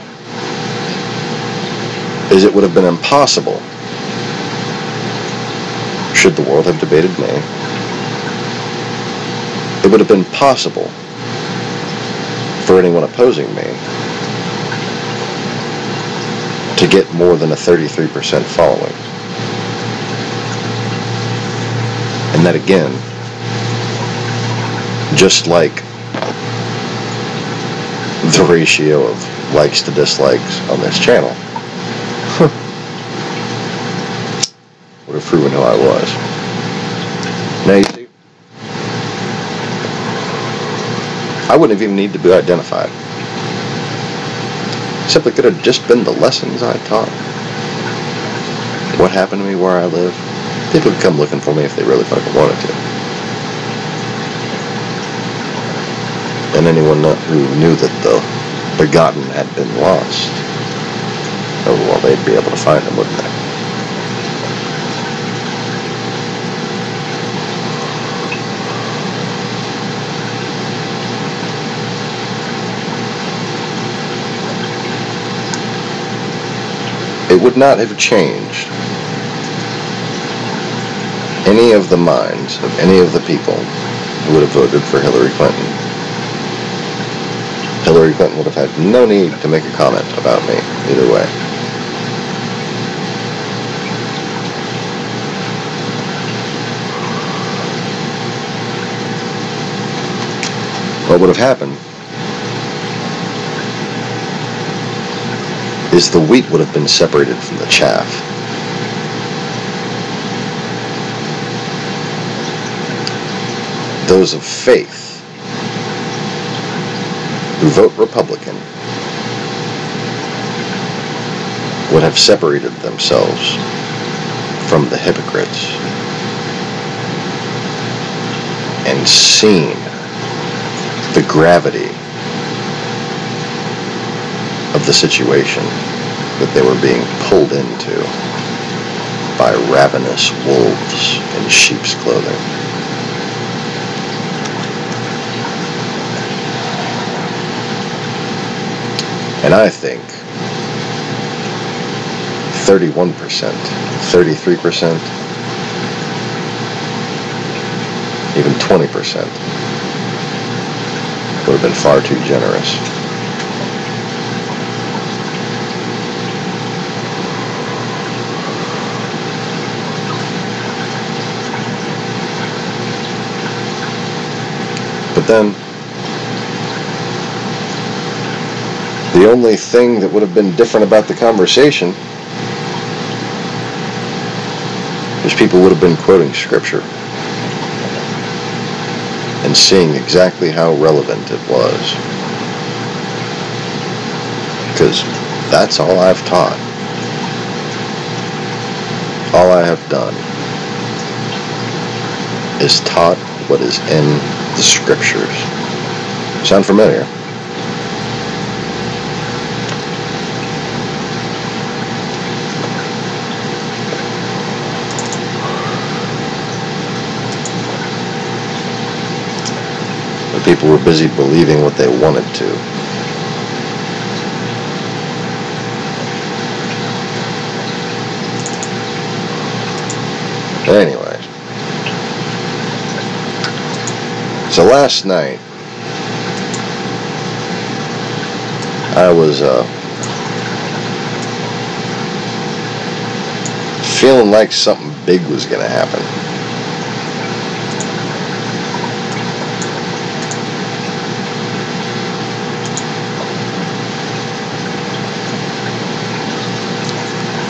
is it would have been impossible, should the world have debated me, it would have been possible for anyone opposing me to get more than a 33% following. And that again, just like the ratio of likes to dislikes on this channel, would have proven who I was. Now you see, I wouldn't have even need to be identified. Simply could have just been the lessons I taught. What happened to me where I live? People could come looking for me if they really fucking wanted to. And anyone who knew that the begotten had been lost, oh well, they'd be able to find him, wouldn't they? It would not have changed any of the minds of any of the people who would have voted for Hillary Clinton. Hillary Clinton would have had no need to make a comment about me either way. What would have happened is the wheat would have been separated from the chaff. Those of faith who vote Republican would have separated themselves from the hypocrites and seen the gravity of the situation that they were being pulled into by ravenous wolves in sheep's clothing. And I think 31%, 33%, even 20% would have been far too generous. But then, the only thing that would have been different about the conversation is people would have been quoting scripture and seeing exactly how relevant it was. Because that's all I've taught. All I have done is taught what is in the scriptures. Sound familiar? But people were busy believing what they wanted to. Anyway. So last night, I was feeling like something big was going to happen.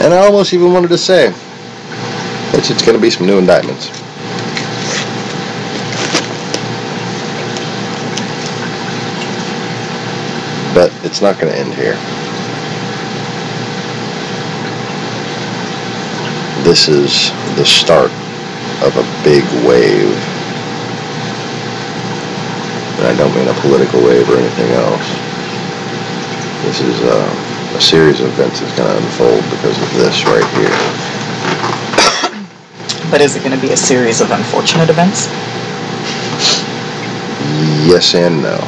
And I almost even wanted to say that it's going to be some new indictments. But it's not going to end here. This is the start of a big wave. And I don't mean a political wave or anything else. This is a series of events that's going to unfold because of this right here. But is it going to be a series of unfortunate events? Yes and no.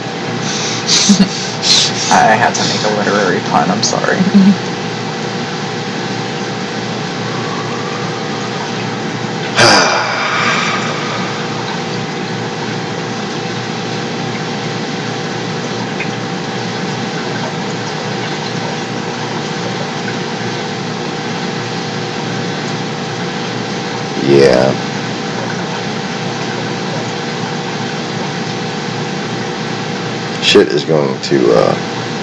I had to make a literary pun, I'm sorry. Yeah. Shit is going to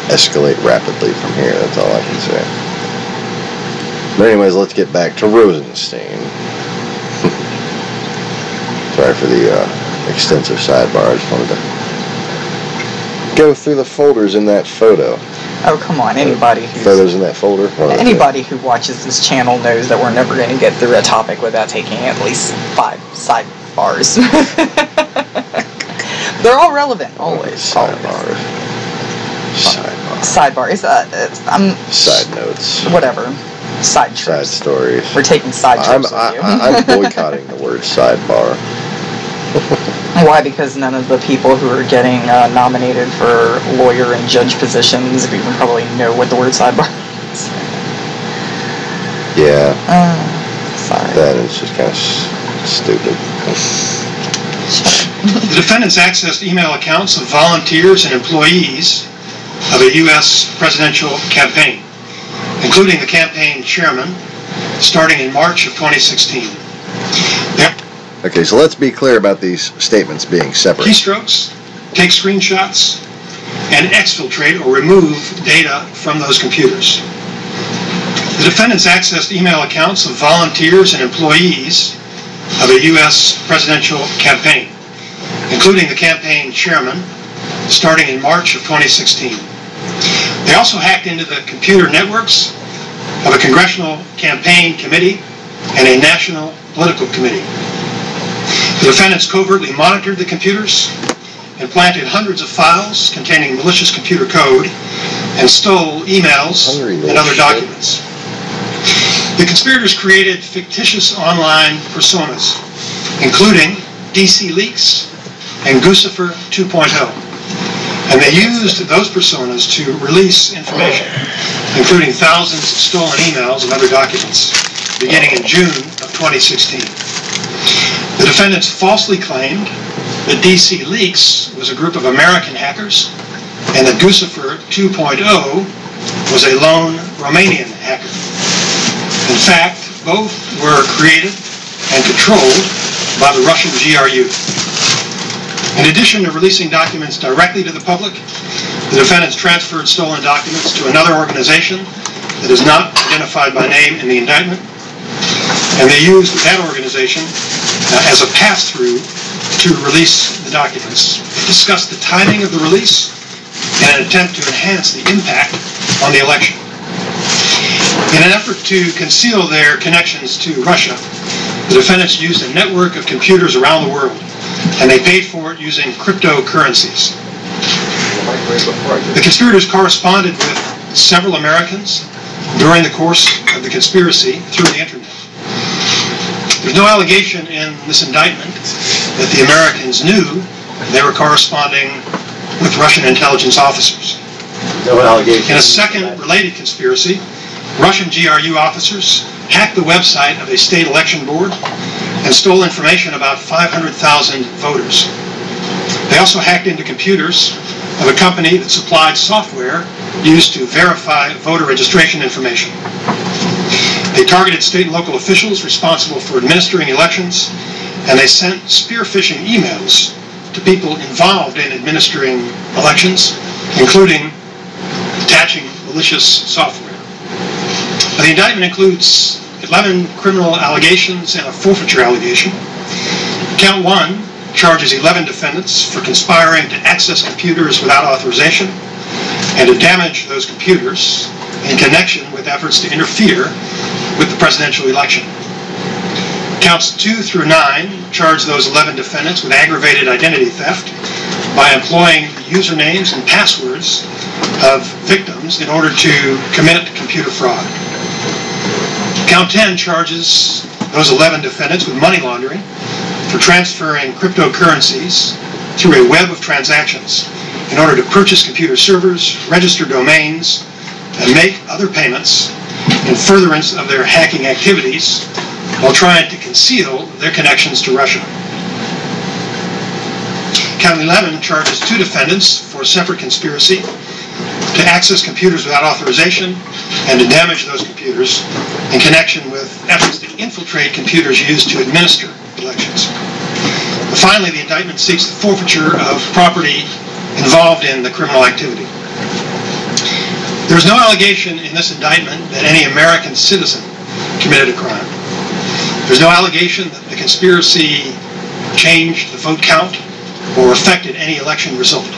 escalate rapidly from here, that's all I can say. But anyways, let's get back to Rosenstein. Sorry for the extensive sidebar, I just wanted to go through the folders in that photo. Oh, come on, anybody Photos in that folder? Anybody who watches this channel knows that we're never going to get through a topic without taking at least 5 sidebars. They're all relevant, always. Sidebars. Sidebars. Side notes. Whatever. Side trips. Side stories. We're taking side trips with you. I'm boycotting the word sidebar. Why? Because none of the people who are getting nominated for lawyer and judge positions even probably know what the word sidebar is. Yeah. Sorry. That is just kind of stupid. The defendants accessed email accounts of volunteers and employees of a U.S. presidential campaign, including the campaign chairman, starting in March of 2016. Okay, so let's be clear about these statements being separate. Keystrokes, take screenshots, and exfiltrate or remove data from those computers. The defendants accessed email accounts of volunteers and employees of a U.S. presidential campaign, including the campaign chairman, starting in March of 2016. They also hacked into the computer networks of a congressional campaign committee and a national political committee. The The defendants covertly monitored the computers and planted hundreds of files containing malicious computer code and stole emails and other documents. The conspirators created fictitious online personas, including DC Leaks and Guccifer 2.0, and they used those personas to release information, including thousands of stolen emails and other documents, beginning in June of 2016. The defendants falsely claimed that DC Leaks was a group of American hackers and that Guccifer 2.0 was a lone Romanian hacker. In fact, both were created and controlled by the Russian GRU. In addition to releasing documents directly to the public, the defendants transferred stolen documents to another organization that is not identified by name in the indictment, and they used that organization as a pass-through to release the documents. They discussed the timing of the release in an attempt to enhance the impact on the election. In an effort to conceal their connections to Russia, the defendants used a network of computers around the world, and they paid for it using cryptocurrencies. The conspirators corresponded with several Americans during the course of the conspiracy through the internet. There's no allegation in this indictment that the Americans knew they were corresponding with Russian intelligence officers. No allegation. In a second related conspiracy, Russian GRU officers hacked the website of a state election board and stole information about 500,000 voters. They also hacked into computers of a company that supplied software used to verify voter registration information. They targeted state and local officials responsible for administering elections, and they sent spear phishing emails to people involved in administering elections, including attaching malicious software. The indictment includes 11 criminal allegations and a forfeiture allegation. Count 1 charges 11 defendants for conspiring to access computers without authorization and to damage those computers in connection with efforts to interfere with the presidential election. Counts 2 through 9 charge those 11 defendants with aggravated identity theft by employing usernames and passwords of victims in order to commit computer fraud. Count 10 charges those 11 defendants with money laundering for transferring cryptocurrencies through a web of transactions in order to purchase computer servers, register domains, and make other payments in furtherance of their hacking activities while trying to conceal their connections to Russia. Count 11 charges 2 defendants for a separate conspiracy to access computers without authorization and to damage those computers in connection with efforts to infiltrate computers used to administer elections. Finally, the indictment seeks the forfeiture of property involved in the criminal activity. There is no allegation in this indictment that any American citizen committed a crime. There's no allegation that the conspiracy changed the vote count or affected any election result.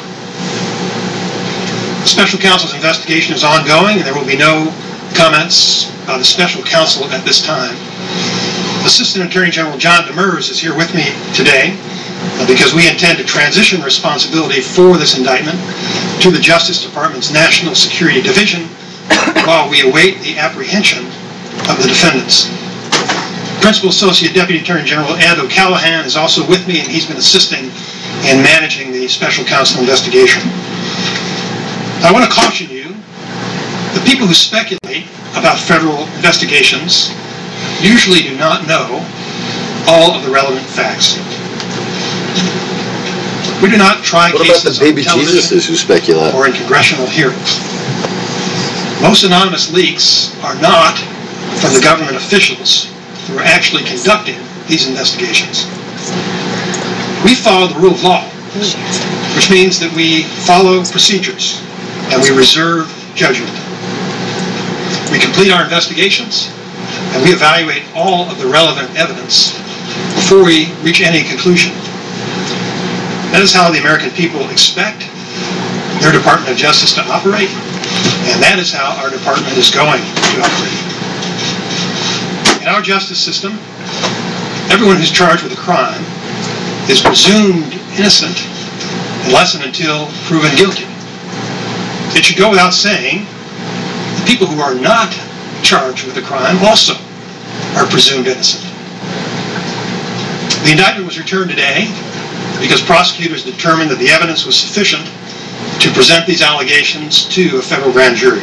The special counsel's investigation is ongoing, and there will be no comments by the special counsel at this time. Assistant Attorney General John Demers is here with me today because we intend to transition responsibility for this indictment to the Justice Department's National Security Division while we await the apprehension of the defendants. Principal Associate Deputy Attorney General Ed O'Callahan is also with me, and he's been assisting in managing the special counsel investigation. I want to caution you, the people who speculate about federal investigations usually do not know all of the relevant facts. We do not try What about the cases baby on television Jesuses who speculate? or in congressional hearings. Most anonymous leaks are not from the government officials who are actually conducting these investigations. We follow the rule of law, which means that we follow procedures and we reserve judgment. We complete our investigations and we evaluate all of the relevant evidence before we reach any conclusion. That is how the American people expect their Department of Justice to operate, and that is how our department is going to operate. In our justice system, everyone who's charged with a crime is presumed innocent unless and until proven guilty. It should go without saying, the people who are not charged with a crime also are presumed innocent. The indictment was returned today because prosecutors determined that the evidence was sufficient to present these allegations to a federal grand jury.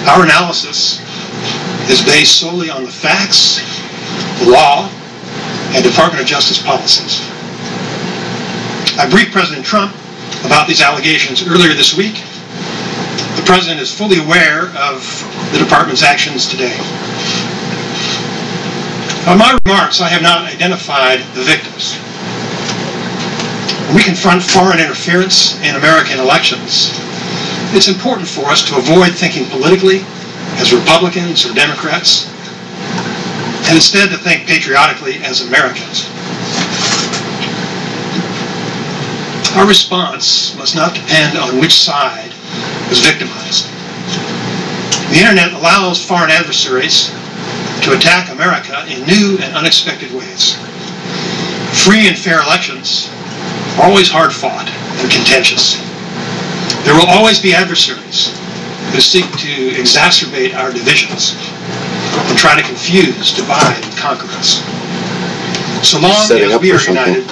Our analysis is based solely on the facts, the law, and Department of Justice policies. I briefed President Trump about these allegations earlier this week. The President is fully aware of the Department's actions today. In my remarks, I have not identified the victims. When we confront foreign interference in American elections, it's important for us to avoid thinking politically as Republicans or Democrats, and instead to think patriotically as Americans. Our response must not depend on which side was victimized. The internet allows foreign adversaries to attack America in new and unexpected ways. Free and fair elections are always hard fought and contentious. There will always be adversaries who seek to exacerbate our divisions and try to confuse, divide, and conquer us. So long as we are united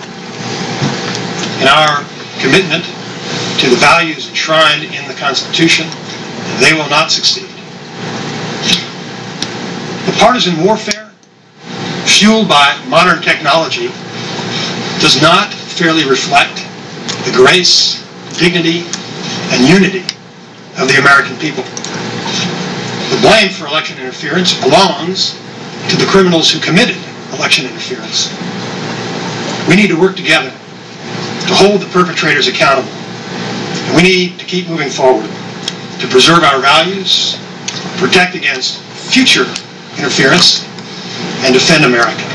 in our commitment to the values enshrined in the Constitution, they will not succeed. The partisan warfare, fueled by modern technology, does not fairly reflect the grace, dignity, and unity of the American people. The blame for election interference belongs to the criminals who committed election interference. We need to work together to hold the perpetrators accountable. And we need to keep moving forward to preserve our values, protect against future interference, and defend America.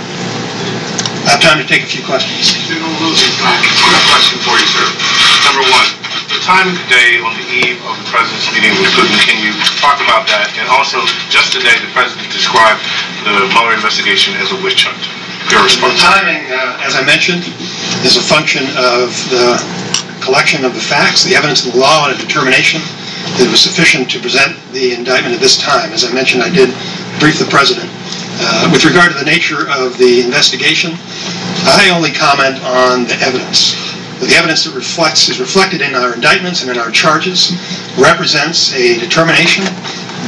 I have time to take a few questions. General Rosenstein, a question for you, sir. Number one, the time of day on the eve of the President's meeting with Putin, can you talk about that? And also, just today, the President described the Mueller investigation as a witch hunt. Your response? The timing, as I mentioned, is a function of the collection of the facts, the evidence of the law, and a determination that it was sufficient to present the indictment at this time. As I mentioned, I did brief the President. With regard to the nature of the investigation, I only comment on the evidence. The evidence that is reflected in our indictments and in our charges represents a determination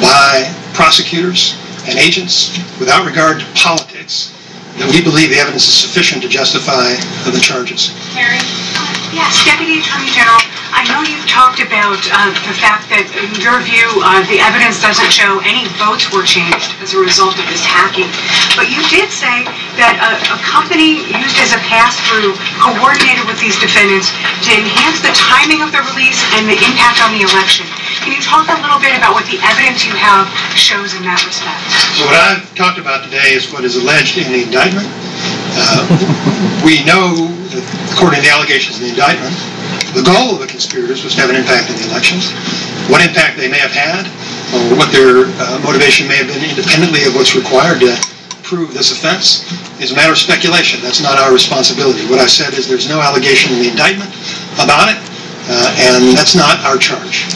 by prosecutors and agents, without regard to politics, that we believe the evidence is sufficient to justify the charges. Mary? Yes, Deputy Attorney General, I know you've talked about the fact that, in your view, the evidence doesn't show any votes were changed as a result of this hacking. But you did say that a company used as a pass-through coordinated with these defendants to enhance the timing of the release and the impact on the election. Can you talk a little bit about what the evidence you have shows in that respect? So what I've talked about today is what is alleged in the indictment. We know that, according to the allegations in the indictment, the goal of the conspirators was to have an impact on the elections. What impact they may have had, or what their motivation may have been independently of what's required to prove this offense, is a matter of speculation. That's not our responsibility. What I said is there's no allegation in the indictment about it, and that's not our charge.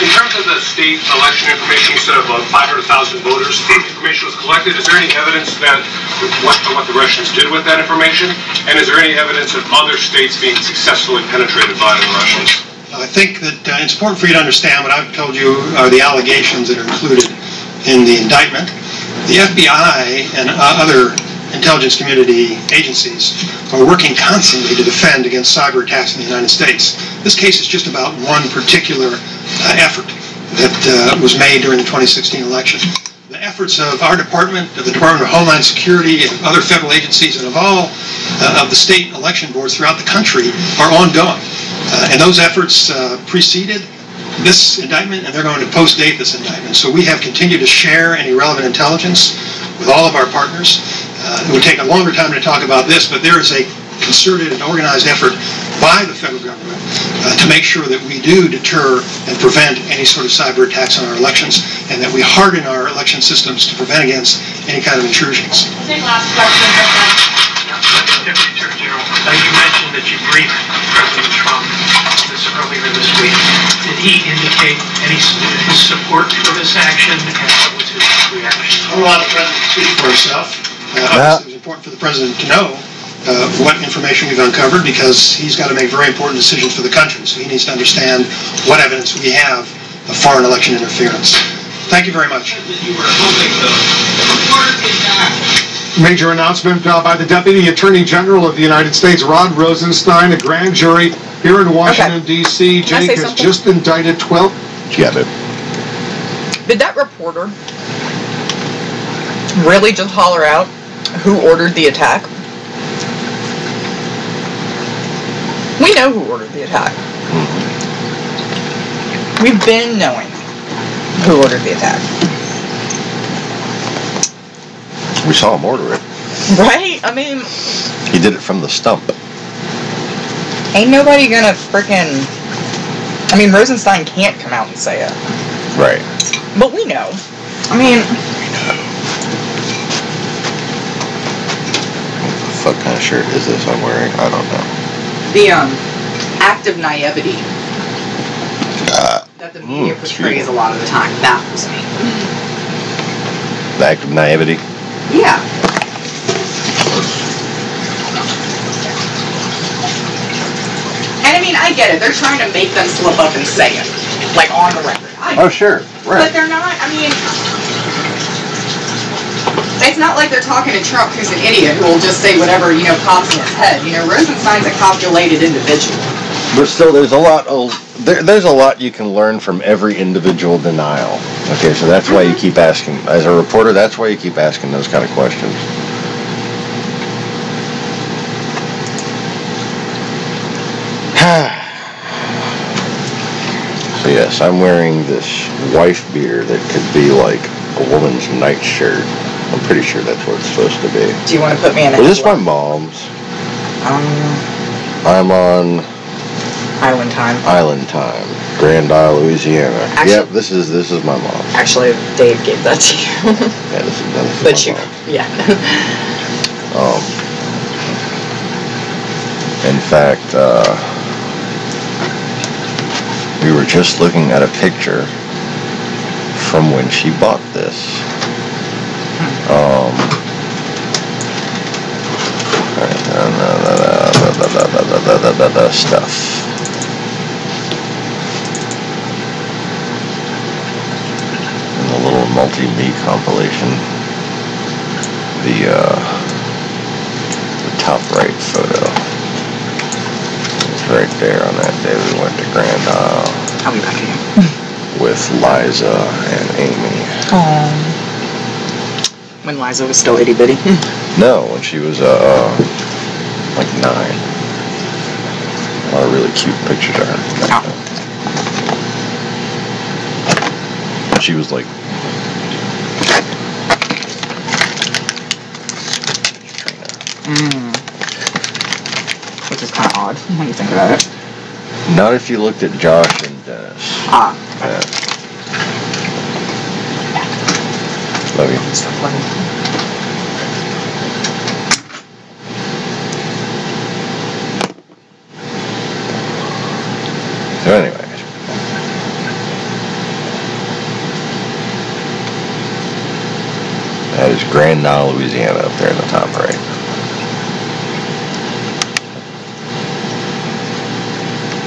In terms of the state election information, you said about 500,000 voters, information was collected. Is there any evidence that what the Russians did with that information? And is there any evidence of other states being successfully penetrated by the Russians? I think that it's important for you to understand what I've told you are the allegations that are included in the indictment. The FBI and other intelligence community agencies are working constantly to defend against cyber attacks in the United States. This case is just about one particular effort that was made during the 2016 election. The efforts of our department, of the Department of Homeland Security, and other federal agencies, and of all of the state election boards throughout the country are ongoing. And those efforts preceded this indictment, and they're going to post-date this indictment. So we have continued to share any relevant intelligence with all of our partners. It would take a longer time to talk about this, but there is a concerted and organized effort by the federal government to make sure that we do deter and prevent any sort of cyber attacks on our elections, and that we harden our election systems to prevent against any kind of intrusions. I'll take last question. brief President Trump this earlier this week, did he indicate his support for this action, and what was his reaction? I'll allow the president to speak for himself. Obviously, it was important for the president to know what information we've uncovered, because he's got to make very important decisions for the country. So he needs to understand what evidence we have of foreign election interference. Thank you very much. Major announcement by the Deputy Attorney General of the United States, Rod Rosenstein. A grand jury here in Washington, D.C. Can I Jake say has something? just indicted 12. Yeah, babe. Did that reporter really just holler out who ordered the attack? We know who ordered the attack. We've been knowing who ordered the attack. We saw him order it. Right? I mean, He did it from the stump. ain't nobody gonna frickin'... I mean, Rosenstein can't come out and say it. Right. But we know. I mean... What kind of shirt is this I'm wearing? I don't know. The, act of naivety that the media portrays a lot of the time. That was me. The act of naivety. Yeah. And I mean, I get it. They're trying to make them slip up and say it. Like, on the record. Oh, sure. But Right. they're not, I mean... It's not like they're talking to Trump, who's an idiot, who will just say whatever, pops in his head. Rosenstein's a calculated individual. But still, there's a lot there's a lot you can learn from every individual denial. Okay, so that's why you keep asking. As a reporter, that's why you keep asking those kind of questions. So yes, I'm wearing this wife beater that could be like a woman's nightshirt. I'm pretty sure that's what it's supposed to be. Do you want to put me in a Is this my headlock? mom's? I'm on Island time. Island Time, Grand Isle, Louisiana. Actually- Yep, this is my mom. Actually, Dave gave that to you. Yeah, this is But my you, mom. yeah. In fact, we were just looking at a picture from when she bought this. Stuff. In the little multi-me compilation, the top right photo. It's right there on that day we went to Grand Isle I'll be back again. with Liza and Amy. When Liza was still itty bitty. No, when she was like 9. A lot of really cute pictures of her. She was like... Which is kind of odd when you think about it. Not if you looked at Josh and Dennis. Ah. Yeah. Love you. So anyways. That is Grand Isle, Louisiana up there in the top right.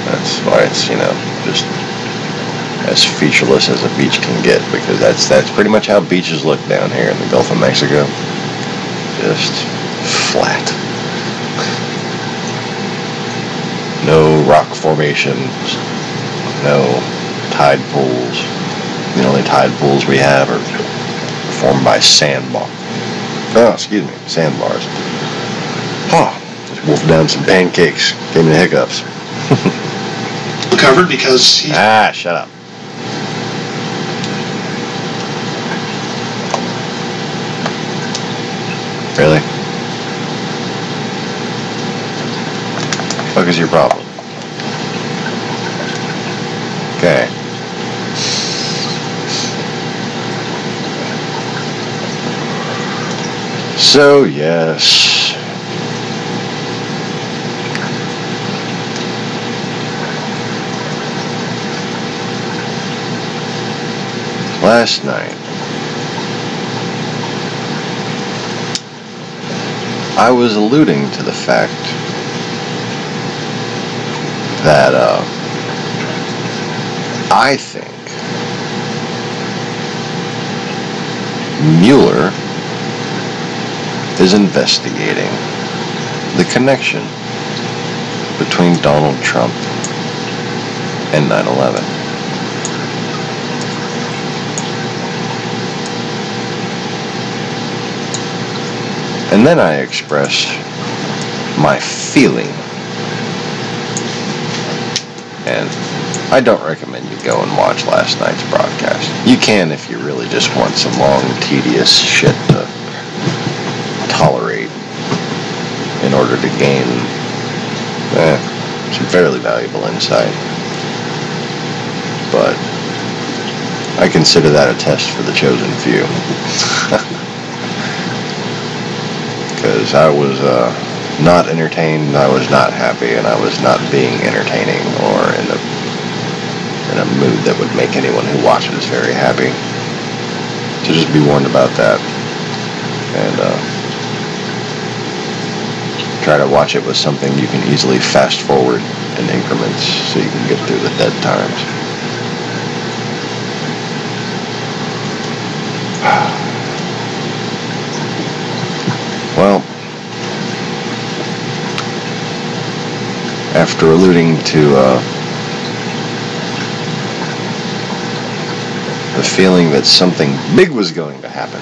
That's why it's, just as featureless as a beach can get, because that's pretty much how beaches look down here in the Gulf of Mexico. Just flat. No rock formations, no tide pools. The only tide pools we have are formed by sandbars. Oh, just wolfed down some pancakes, gave me the hiccups. Covered because he's Shut up. Really? What is your problem? Okay. So, yes. last night, I was alluding to the fact that I think Mueller is investigating the connection between Donald Trump and 9/11. And then I express my feeling. And I don't recommend you go and watch last night's broadcast. You can if you really just want some long, tedious shit to tolerate in order to gain some fairly valuable insight. But I consider that a test for the chosen few. Because I was not entertained, I was not happy, and I was not being entertaining or in a mood that would make anyone who watches very happy. So just be warned about that. And try to watch it with something you can easily fast forward in increments so you can get through the dead times. Well, after alluding to the feeling that something big was going to happen,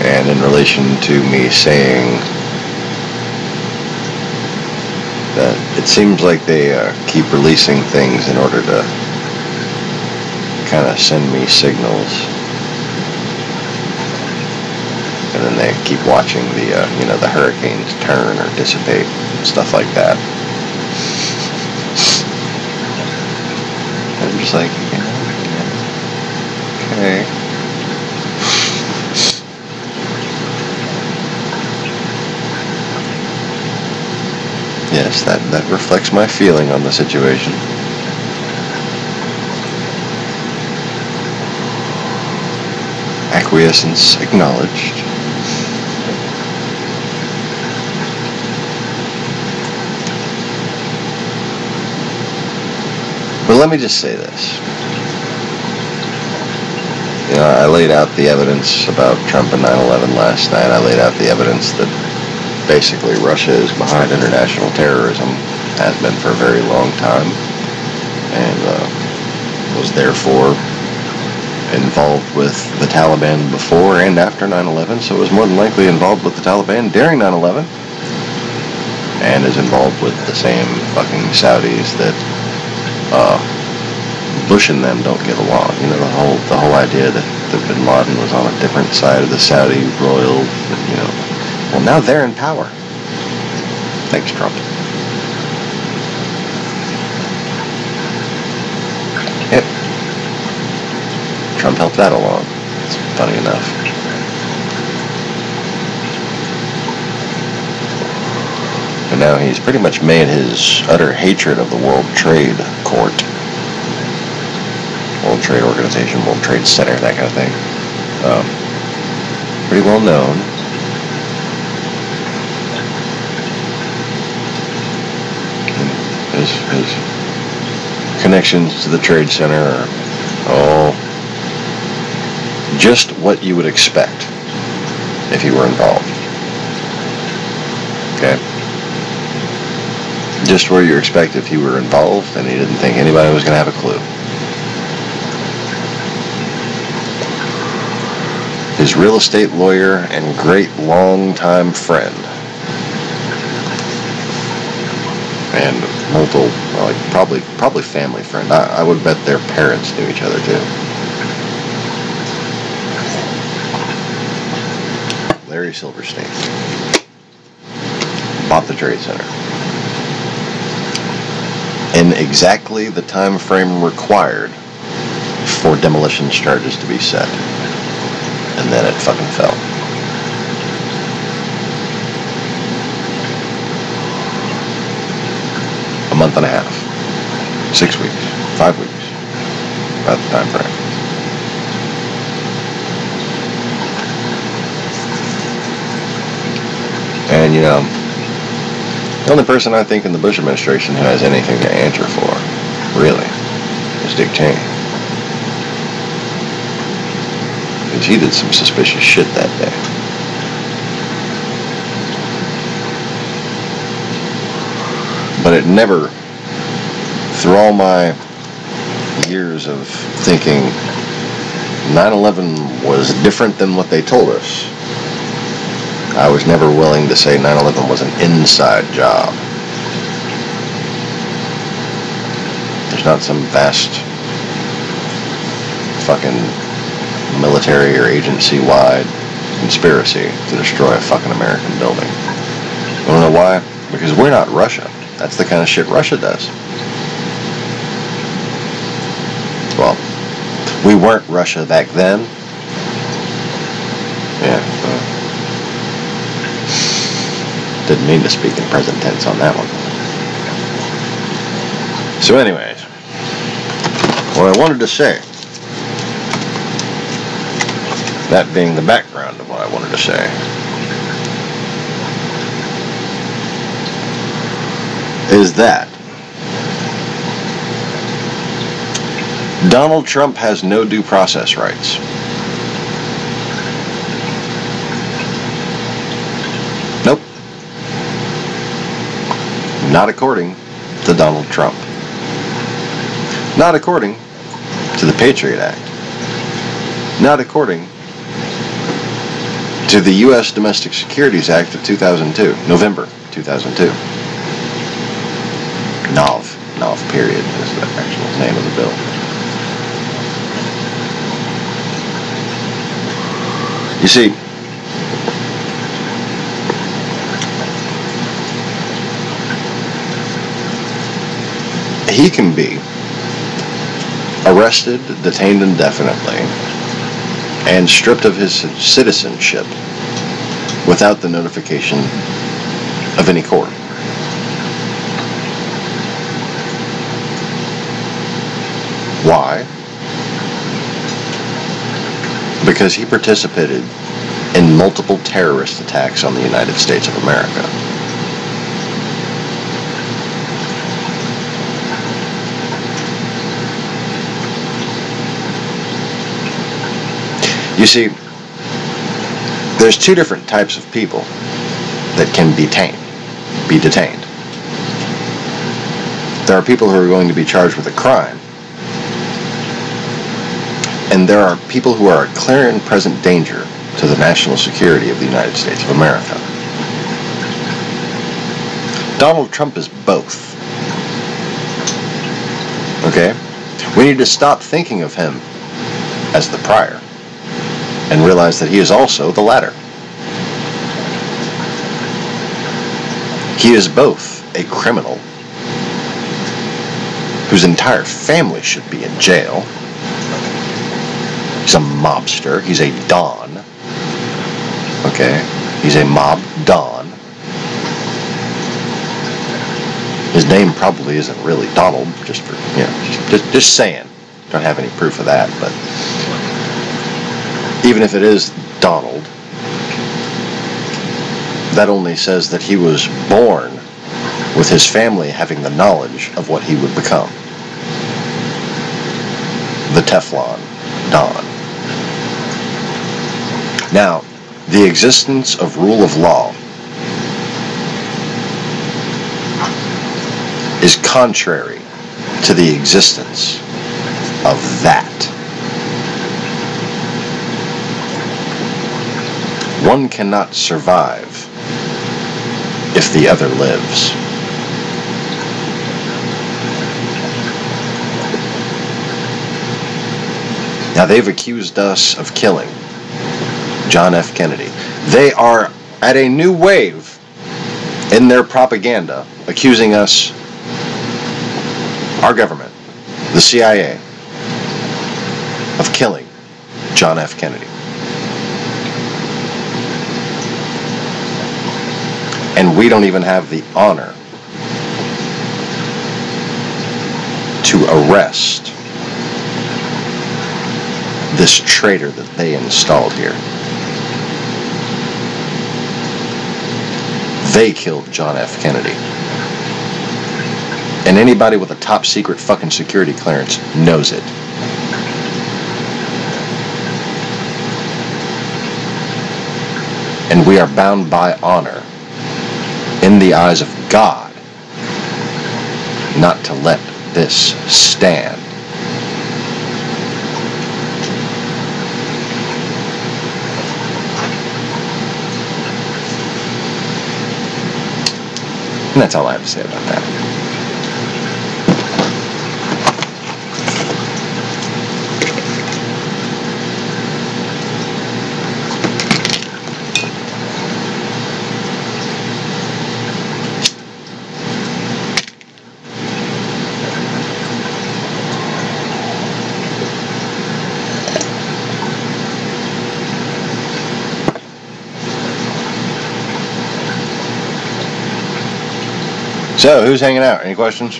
and in relation to me saying that it seems like they keep releasing things in order to kind of send me signals, and then they keep watching the hurricanes turn or dissipate, stuff like that. And I'm just like, okay. Yes, that reflects my feeling on the situation. Acquiescence acknowledged. But let me just say this. I laid out the evidence about Trump and 9/11 last night. I laid out the evidence that basically Russia is behind international terrorism, has been for a very long time, and was therefore involved with the Taliban before and after 9/11, so was more than likely involved with the Taliban during 9/11, and is involved with the same fucking Saudis that Bush and them don't get along. The whole idea that Bin Laden was on a different side of the Saudi royal, well, now they're in power. Thanks, Trump. Yep. Trump helped that along. It's funny enough. And now he's pretty much made his utter hatred of the World Trade Court, World Trade Organization, World Trade Center, that kind of thing, pretty well known. His connections to the Trade Center are all just what you would expect if you were involved. Okay? Just where you expect if you were involved and he didn't think anybody was going to have a clue. His real estate lawyer and great long-time friend, and multiple, probably family friend. I would bet their parents knew each other too. Larry Silverstein bought the Trade Center in exactly the time frame required for demolition charges to be set. And then it fucking fell. A month and a half. 6 weeks, 5 weeks, about the time frame. And, you know, the only person I think in the Bush administration who has anything to answer for, really, is Dick Cheney. Because he did some suspicious shit that day. But it never, through all my years of thinking 9/11 was different than what they told us, I was never willing to say 9/11 was an inside job. There's not some vast fucking military or agency-wide conspiracy to destroy a fucking American building. You wanna know why? Because we're not Russia. That's the kind of shit Russia does. Well, we weren't Russia back then. Yeah. Didn't mean to speak in present tense on that one. So anyways, what I wanted to say, that being the background of what I wanted to say, is that Donald Trump has no due process rights. Nope. Not according to Donald Trump. Not according to the Patriot Act. Not according to the U.S. Domestic Securities Act of 2002, November 2002. NOV period is the actual name of the bill. You see, he can be arrested, detained indefinitely, and stripped of his citizenship without the notification of any court. Why? Because he participated in multiple terrorist attacks on the United States of America. You see, there's two different types of people that can be detained. There are people who are going to be charged with a crime, and there are people who are a clear and present danger to the national security of the United States of America. Donald Trump is both. Okay? We need to stop thinking of him as the prior and realize that he is also the latter. He is both a criminal whose entire family should be in jail. He's a mobster. He's a Don. Okay? He's a mob Don. His name probably isn't really Donald, just for, you know, just saying. Don't have any proof of that, but even if it is Donald, that only says that he was born with his family having the knowledge of what he would become. The Teflon Don. Now, the existence of rule of law is contrary to the existence of that. One cannot survive if the other lives. Now, they've accused us of killing John F. Kennedy. They are at a new wave in their propaganda, accusing us, our government, the CIA, of killing John F. Kennedy. And we don't even have the honor to arrest this traitor that they installed here. They killed John F. Kennedy. And anybody with a top secret fucking security clearance knows it. And we are bound by honor in the eyes of God not to let this stand. And that's all I have to say about that. So, who's hanging out? Any questions?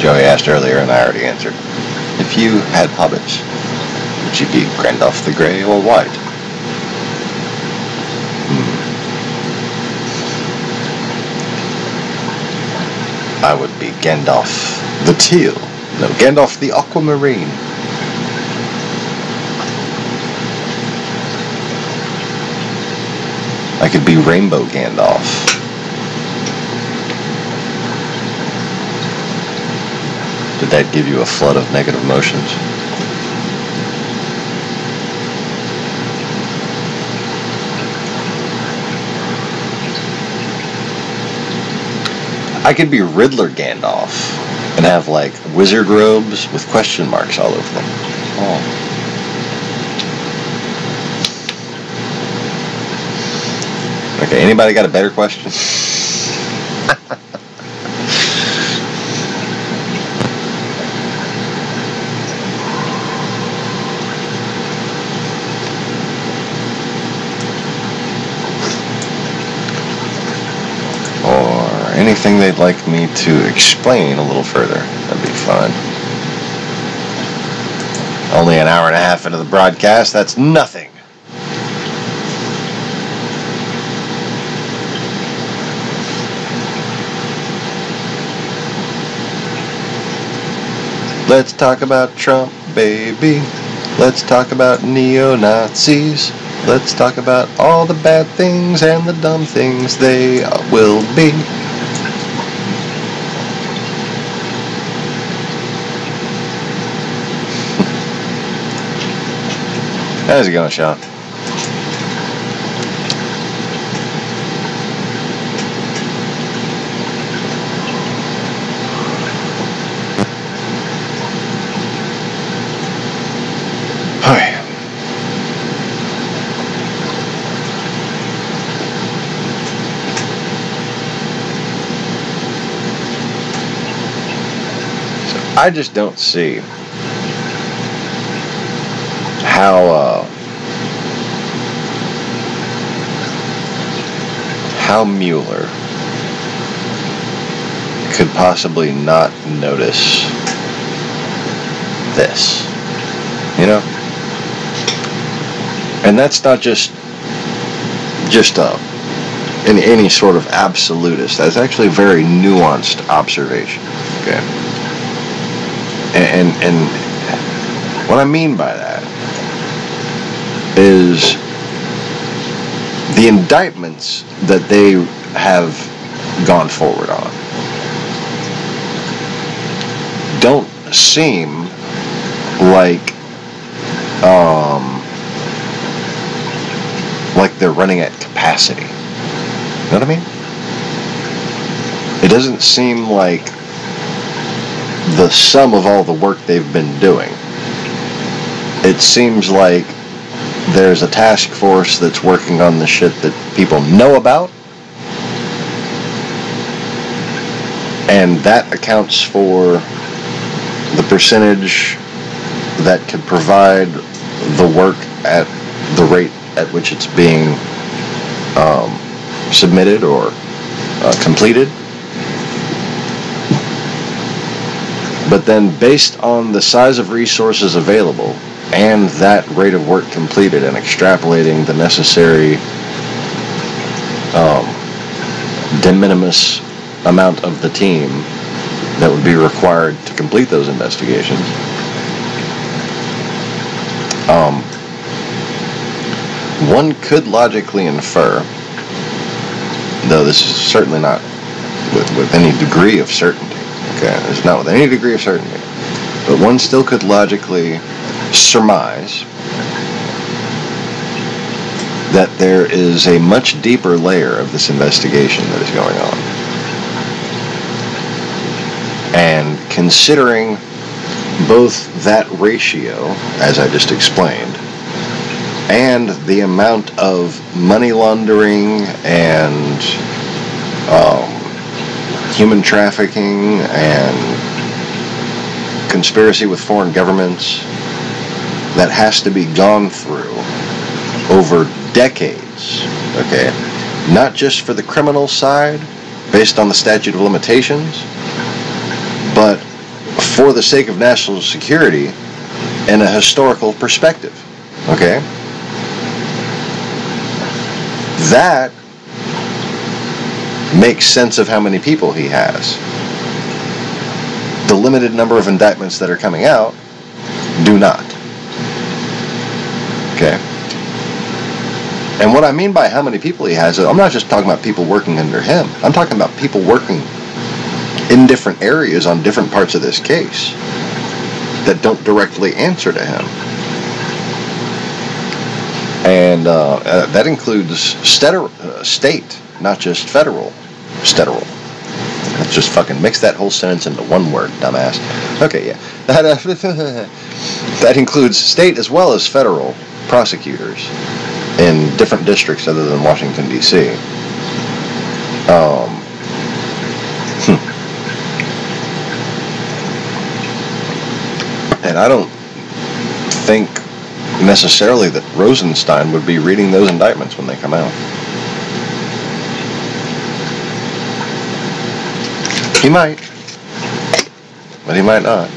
Joey asked earlier and I already answered. If you had hobbits, would you be Gandalf the Grey or White? I would be Gandalf the Teal. No, Gandalf the Aquamarine. I could be Rainbow Gandalf. Did that give you a flood of negative emotions? I could be Riddler Gandalf and have like wizard robes with question marks all over them. Oh. Okay, anybody got a better question? Or anything they'd like me to explain a little further? That'd be fine. Only an hour and a half into the broadcast, that's nothing. Let's talk about Trump, baby. Let's talk about neo-Nazis. Let's talk about all the bad things and the dumb things they will be. How's it going, Sean? I just don't see how Mueller could possibly not notice this, you know? And that's not just any sort of absolutist. That's actually a very nuanced observation, okay? And what I mean by that is the indictments that they have gone forward on don't seem like they're running at capacity. You know what I mean? It doesn't seem like the sum of all the work they've been doing. It seems like there's a task force that's working on the shit that people know about, and that accounts for the percentage that could provide the work at the rate at which it's being submitted or completed. But then based on the size of resources available and that rate of work completed and extrapolating the necessary de minimis amount of the team that would be required to complete those investigations, one could logically infer, though this is certainly not with any degree of certainty, okay, it's not with any degree of certainty, but one still could logically surmise that there is a much deeper layer of this investigation that is going on. And considering both that ratio, as I just explained, and the amount of money laundering and human trafficking and conspiracy with foreign governments that has to be gone through over decades, okay? Not just for the criminal side, based on the statute of limitations, but for the sake of national security and a historical perspective, okay? That makes sense of how many people he has. The limited number of indictments that are coming out do not. Okay? And what I mean by how many people he has, I'm not just talking about people working under him. I'm talking about people working in different areas on different parts of this case that don't directly answer to him. And that includes state, not just federal. Let's just fucking mix that whole sentence into one word, dumbass. Okay, yeah. That includes state as well as federal prosecutors in different districts other than Washington, D.C. And I don't think necessarily that Rosenstein would be reading those indictments when they come out. He might, but he might not.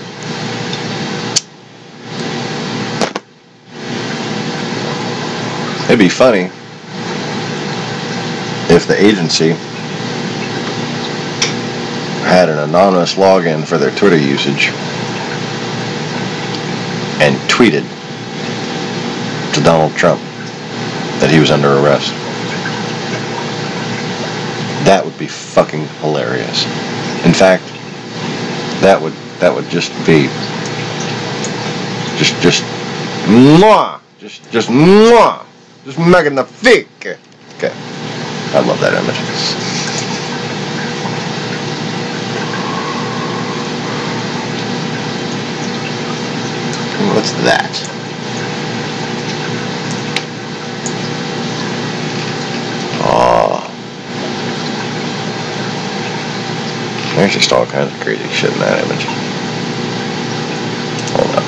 It'd be funny if the agency had an anonymous login for their Twitter usage and tweeted to Donald Trump that he was under arrest. That would be fucking hilarious. In fact, that would just be just mwah, just mwah, just magnifique. Okay, I love that image. What's that? There's just all kinds of crazy shit in that image. Hold up.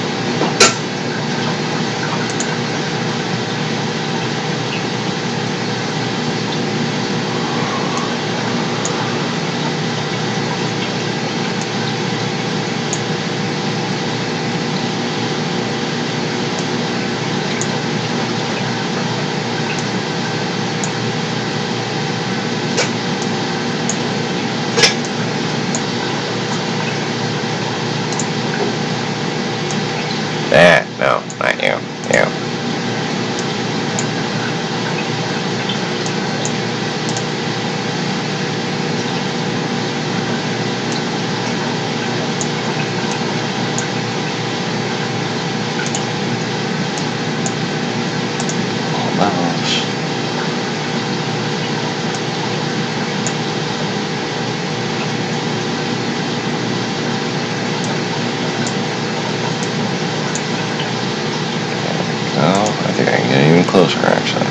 No, not you. You. Almost. I think I can get even closer, actually.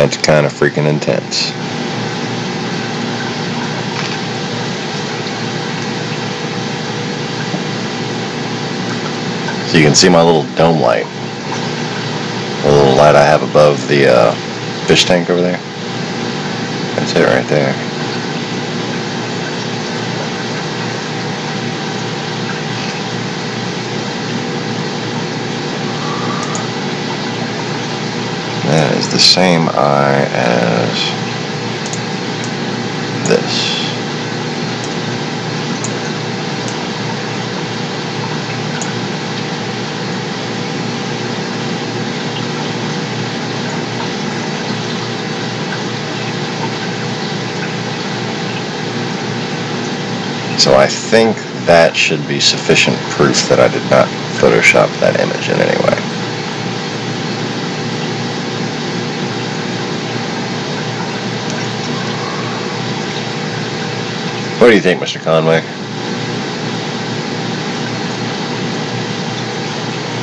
That's kind of freaking intense. So you can see my little dome light. The little light I have above the fish tank over there. That's it right there. That is the same eye as this. So I think that should be sufficient proof that I did not Photoshop that image in any way. What do you think, Mr. Conway?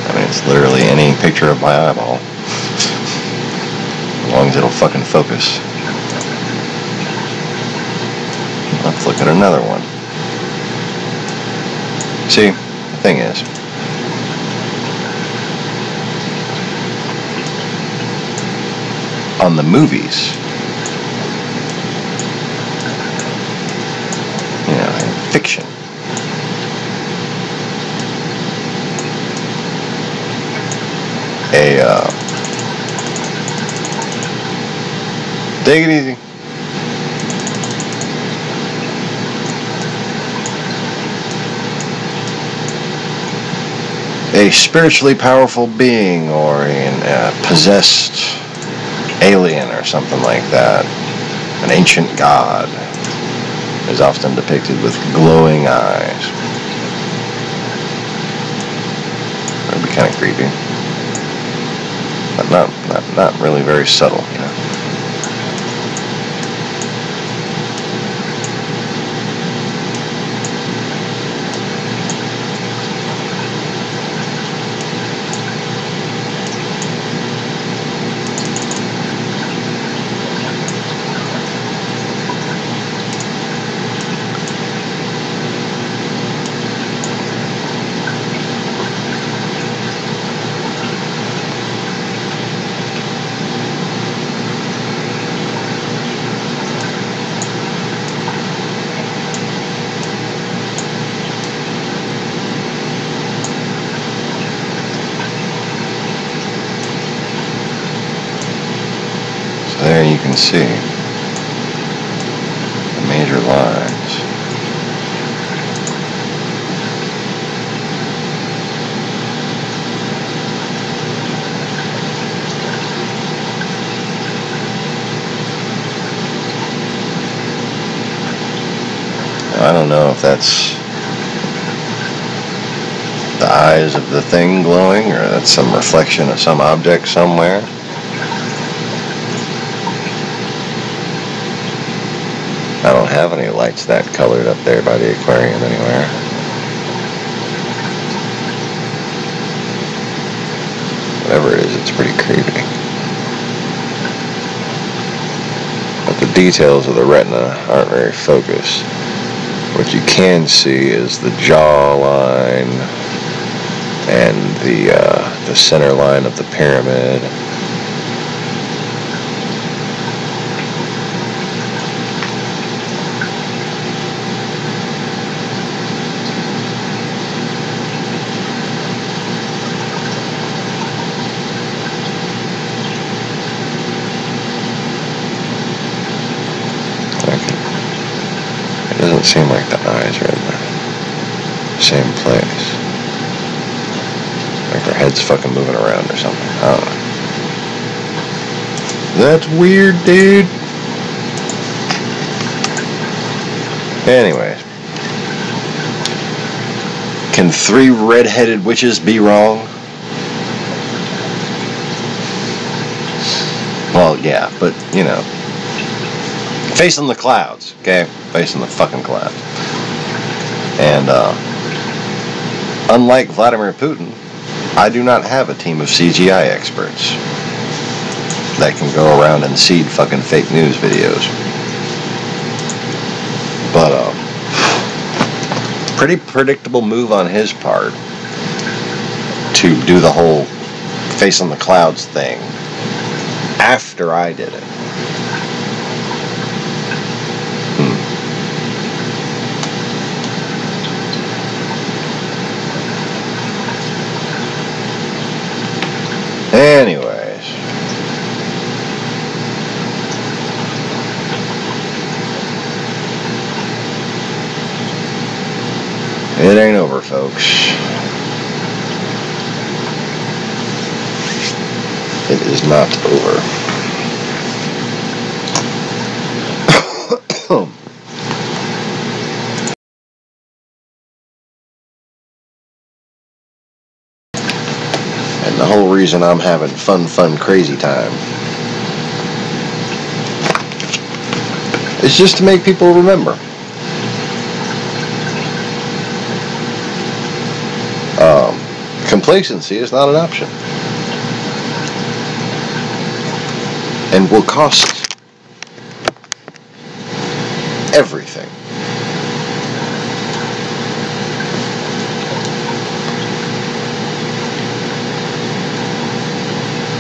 I mean, it's literally any picture of my eyeball. As long as it'll fucking focus. Let's look at another one. See, the thing is, on the movies, you know, in fiction, take it easy. A spiritually powerful being or a possessed alien or something like that, an ancient god, is often depicted with glowing eyes. That'd be kind of creepy, but not really very subtle, you know. There you can see the major lines. Now, I don't know if that's the eyes of the thing glowing or that's some reflection of some object somewhere. I don't have any lights that colored up there by the aquarium anywhere. Whatever it is, it's pretty creepy. But the details of the retina aren't very focused. What you can see is the jawline and the center line of the pyramid. It doesn't seem like the eyes are in the same place. Like their head's fucking moving around or something. I don't know. That's weird, dude. Anyways. Can 3 red-headed witches be wrong? Well, yeah, but, you know. Facing the clouds, okay? Facing the fucking clouds. And, unlike Vladimir Putin, I do not have a team of CGI experts. that can go around and seed fucking fake news videos. But, pretty predictable move on his part to do the whole face on the clouds thing after I did it. Anyways, it ain't over, folks. It is not over. And the whole reason I'm having fun, crazy time is just to make people remember. Complacency is not an option. And will cost everything.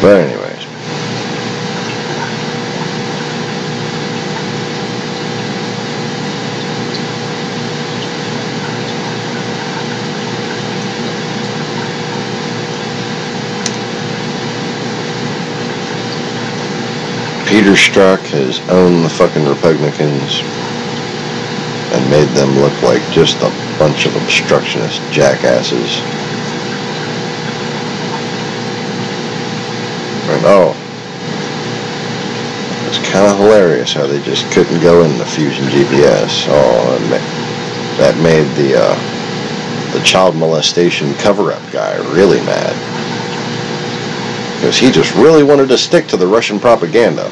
But anyways. Peter Strzok has owned the fucking Republicans and made them look like just a bunch of obstructionist jackasses. And it's kind of hilarious how they just couldn't go in the Fusion GPS. And that made the child molestation cover-up guy really mad. Because he just really wanted to stick to the Russian propaganda.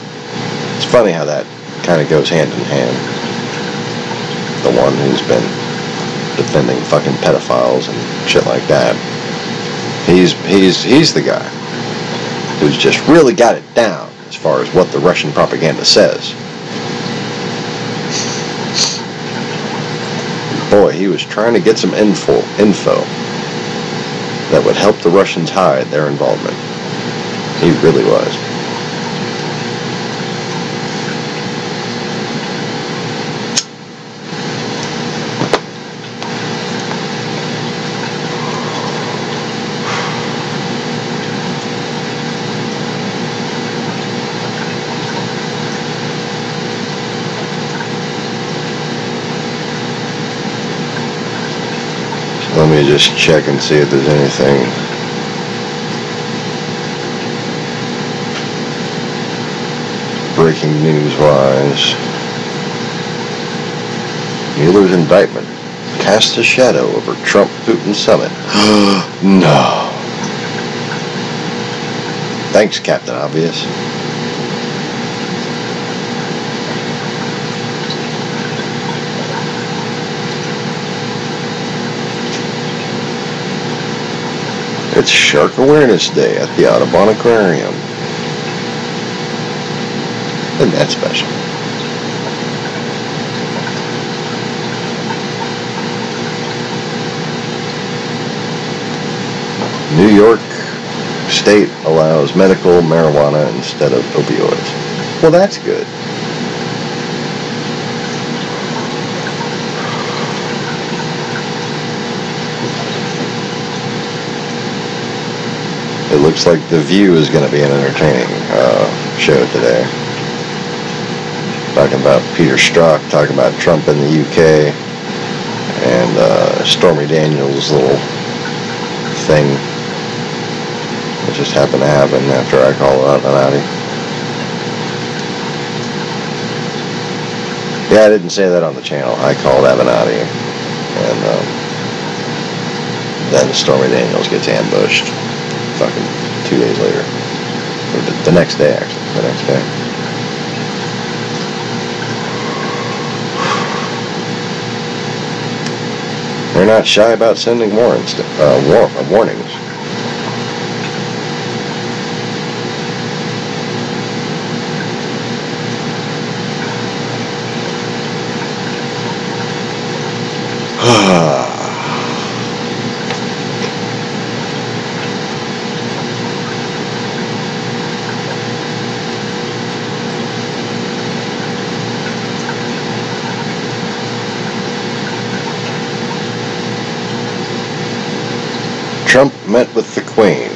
It's funny how that kind of goes hand in hand. The one who's been defending fucking pedophiles and shit like that. He's the guy who's just really got it down as far as what the Russian propaganda says. Boy, he was trying to get some info that would help the Russians hide their involvement. He really was. Let me just check and see if there's anything. Breaking news-wise. Mueller's indictment casts a shadow over Trump-Putin summit. No. Thanks, Captain Obvious. It's Shark Awareness Day at the Audubon Aquarium. Isn't that special? New York State allows medical marijuana instead of opioids. Well, that's good. It looks like The View is going to be an entertaining show today. Talking about Peter Strzok, talking about Trump in the UK, and Stormy Daniels' little thing that just happened to happen after I called out Avenatti. Yeah, I didn't say that on the channel. I called Avenatti, and then Stormy Daniels gets ambushed fucking 2 days later. Or the next day, actually. The next day. They're not shy about sending warnings. Trump met with the Queen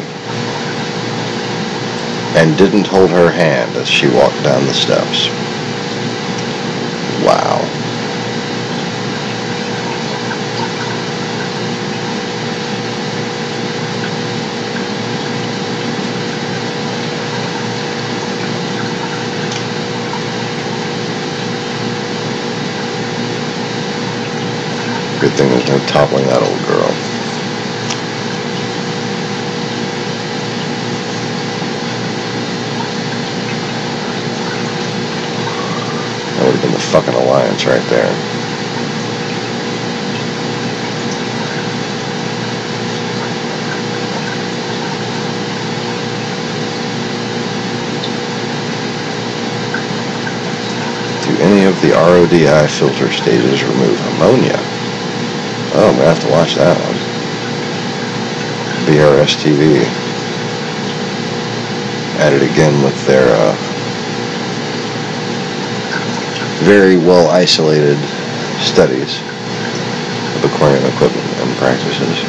and didn't hold her hand as she walked down the steps. Wow. Good thing there's no toppling that old girl. That would have been the fucking alliance right there. Do any of the RODI filter stages remove ammonia? Oh, I'm gonna have to watch that one. BRS TV. At it again with their very well isolated studies of aquarium equipment and practices.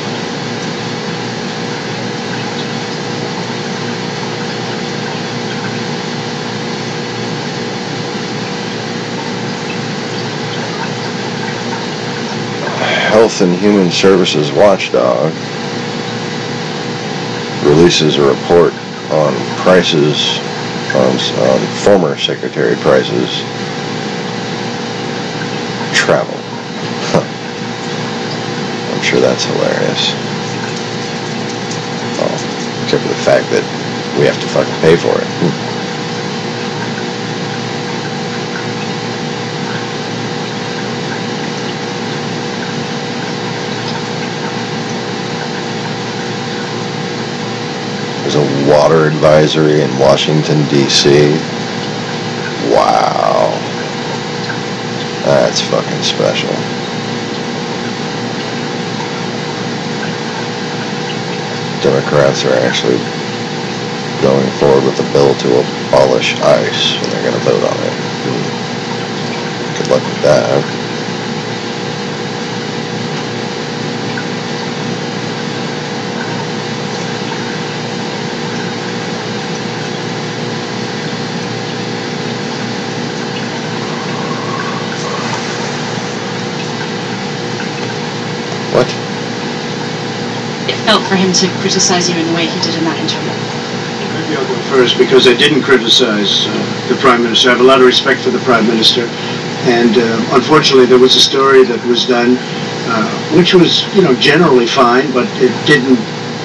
Health and Human Services Watchdog releases a report on prices, on former Secretary Price's travel. I'm sure that's hilarious. Well, except for the fact that we have to fucking pay for it. There's a water advisory in Washington, D.C. Wow. That's fucking special. Democrats are actually going forward with a bill to abolish ICE, and they're going to vote on it. Good luck with that. What? It felt for him to criticize you in the way he did in that interview. Maybe I'll go first because I didn't criticize the Prime Minister. I have a lot of respect for the Prime Minister. And unfortunately, there was a story that was done, which was, generally fine, but it didn't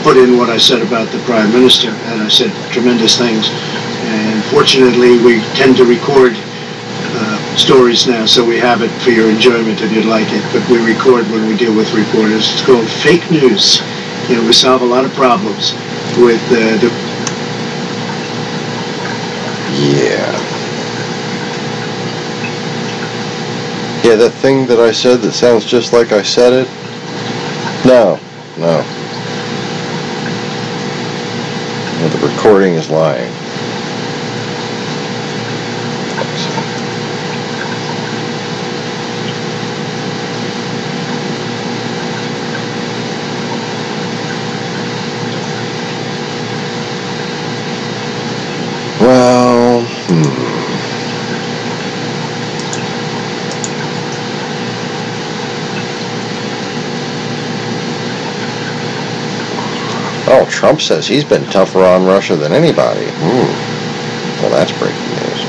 put in what I said about the Prime Minister. And I said tremendous things. And fortunately, we tend to record stories now, so we have it for your enjoyment if you'd like it. But we record when we deal with reporters. It's called fake news. We solve a lot of problems with the... Yeah. Yeah, that thing that I said that sounds just like I said it? No. The recording is lying. Well, Oh, Trump says he's been tougher on Russia than anybody. Well, that's breaking news.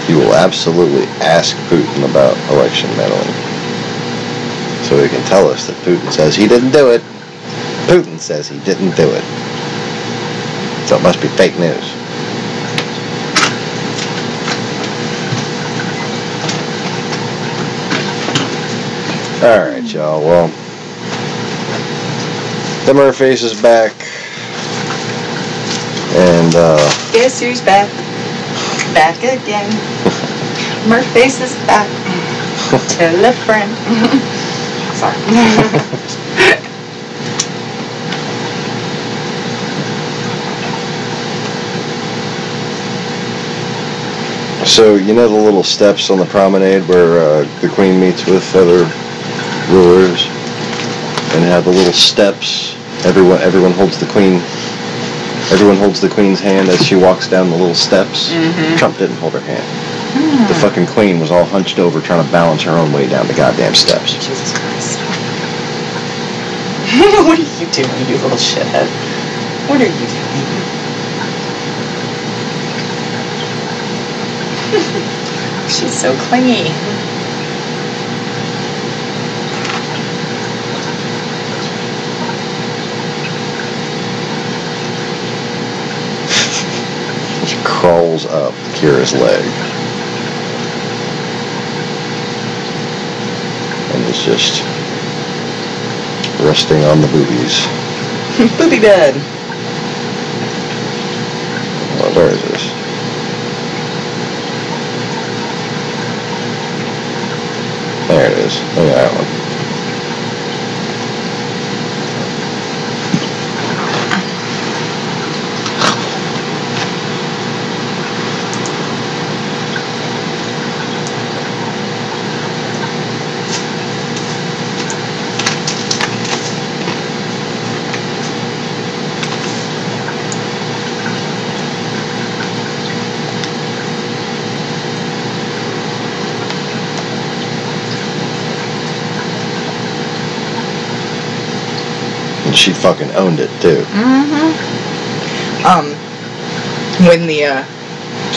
He will absolutely ask Putin about election meddling. So he can tell us that Putin says he didn't do it. Putin says he didn't do it. So it must be fake news. Alright, y'all. Well, the Murphyface is back. And, Guess who's back? Back again. Murphyface is back. Tell a friend. Sorry. So, you know the little steps on the promenade where the Queen meets with other rulers? And have the little steps. Everyone holds the Queen. Everyone holds the Queen's hand as she walks down the little steps. Mm-hmm. Trump didn't hold her hand. The fucking Queen was all hunched over trying to balance her own way down the goddamn steps. Jesus Christ. What are you doing, you little shithead? What are you doing? She's so clingy. She crawls up Kira's leg. And is just resting on the boobies. Booby bed. Well, where is this? There it is. Look at that one. And she fucking owned it too. Mm-hmm. When the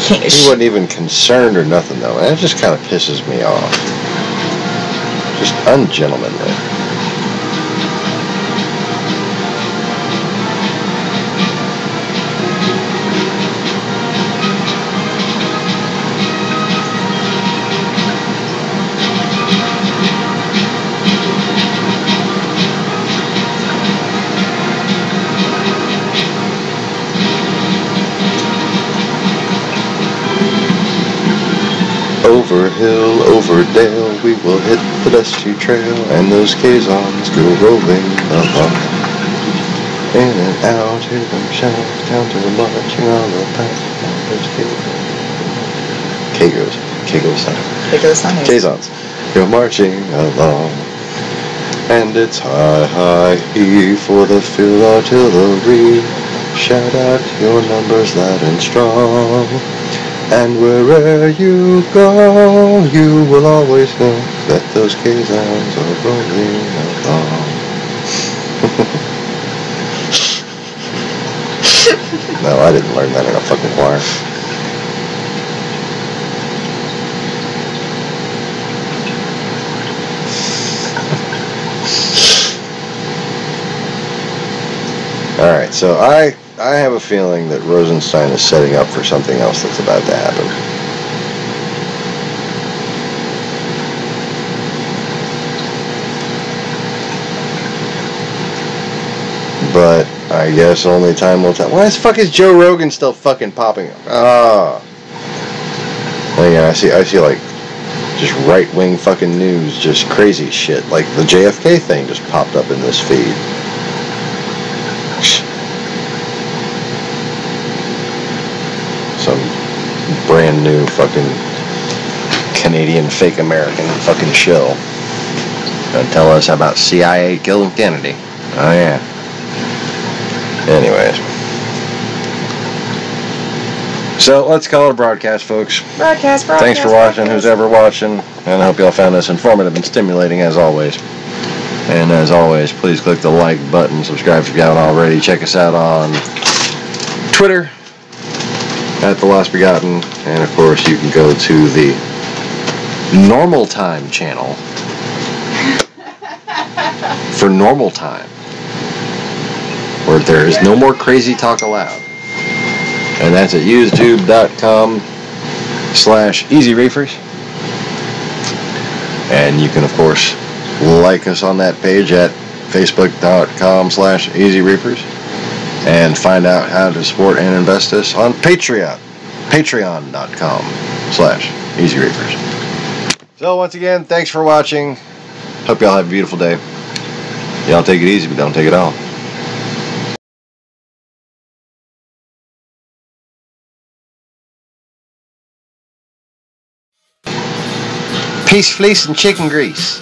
He wasn't even concerned or nothing though. And that just kind of pisses me off. Just ungentlemanly. Over hill, over dale, we will hit the dusty trail, and those caissons go rolling along. In and out, hear them shout, counter marching on the path. Caissons go marching along. And it's high, high, he for the field artillery. Shout out your numbers loud and strong. And wherever you go, you will always know that those caissons are rolling along. No, I didn't learn that in a fucking choir. Alright, so I have a feeling that Rosenstein is setting up for something else that's about to happen. But I guess only time will tell. Why the fuck is Joe Rogan still fucking popping up? Oh. Well, yeah, I see like just right-wing fucking news, just crazy shit. Like the JFK thing just popped up in this feed. Some brand new fucking Canadian fake American fucking shill. Gonna tell us about CIA killing Kennedy. Oh yeah. Anyways. So let's call it a broadcast, folks. Broadcast. Thanks for watching, who's ever watching, and I hope y'all found this informative and stimulating as always. And as always, please click the like button, subscribe if you haven't already. Check us out on Twitter at The Lost Begotten, and of course you can go to the Normal Time channel for Normal Time, where there is no more crazy talk allowed, and that's at youtube.com/easyreefers. And you can of course like us on that page at facebook.com/easyreefers. And find out how to support and invest us on Patreon. Patreon.com/easyreefers. So once again, thanks for watching. Hope y'all have a beautiful day. Y'all take it easy, but don't take it all. Peace, fleece, and chicken grease.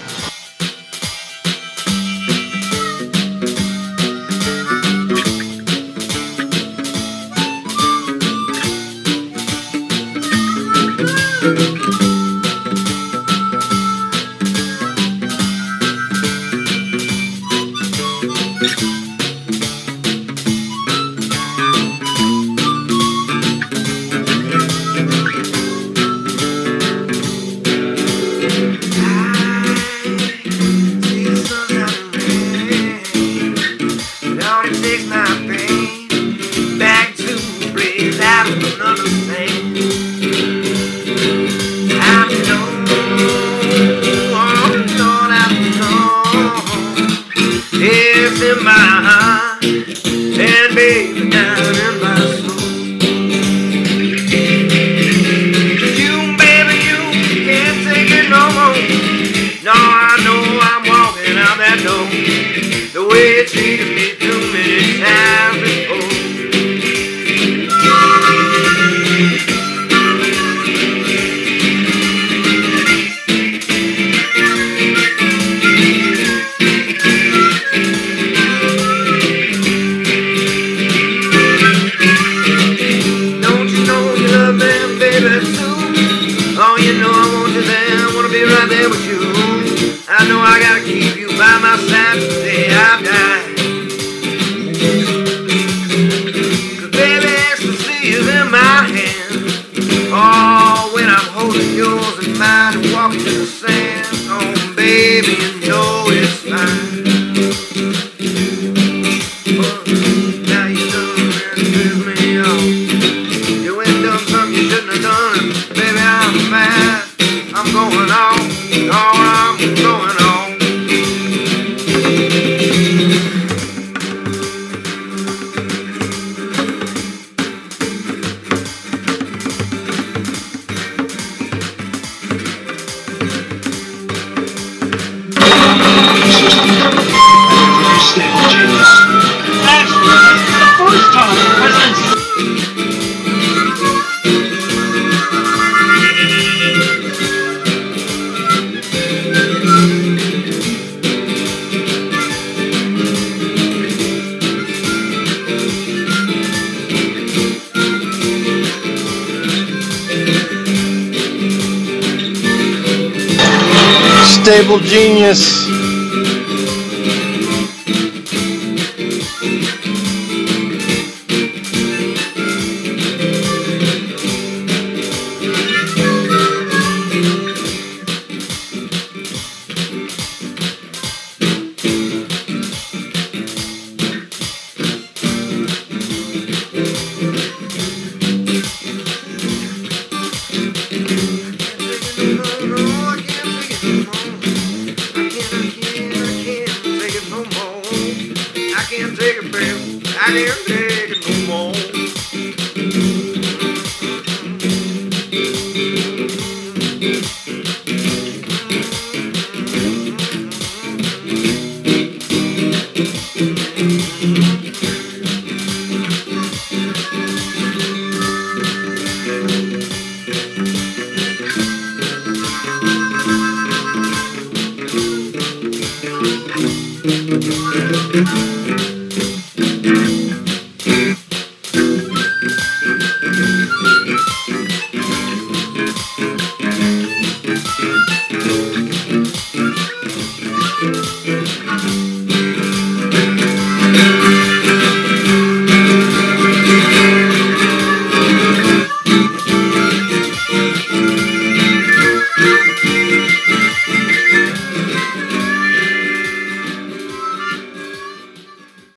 I know I gotta keep you by my side till the day I die. 'Cause baby, ecstasy is in my hand. Oh, when I'm holding yours in mine and walking in the sand. Oh, baby, you know it's fine. Oh, now you done and piss me off. You went and done something you shouldn't have done. Baby, I'm mad. I'm going on. Oh, I'm going on. Stable genius.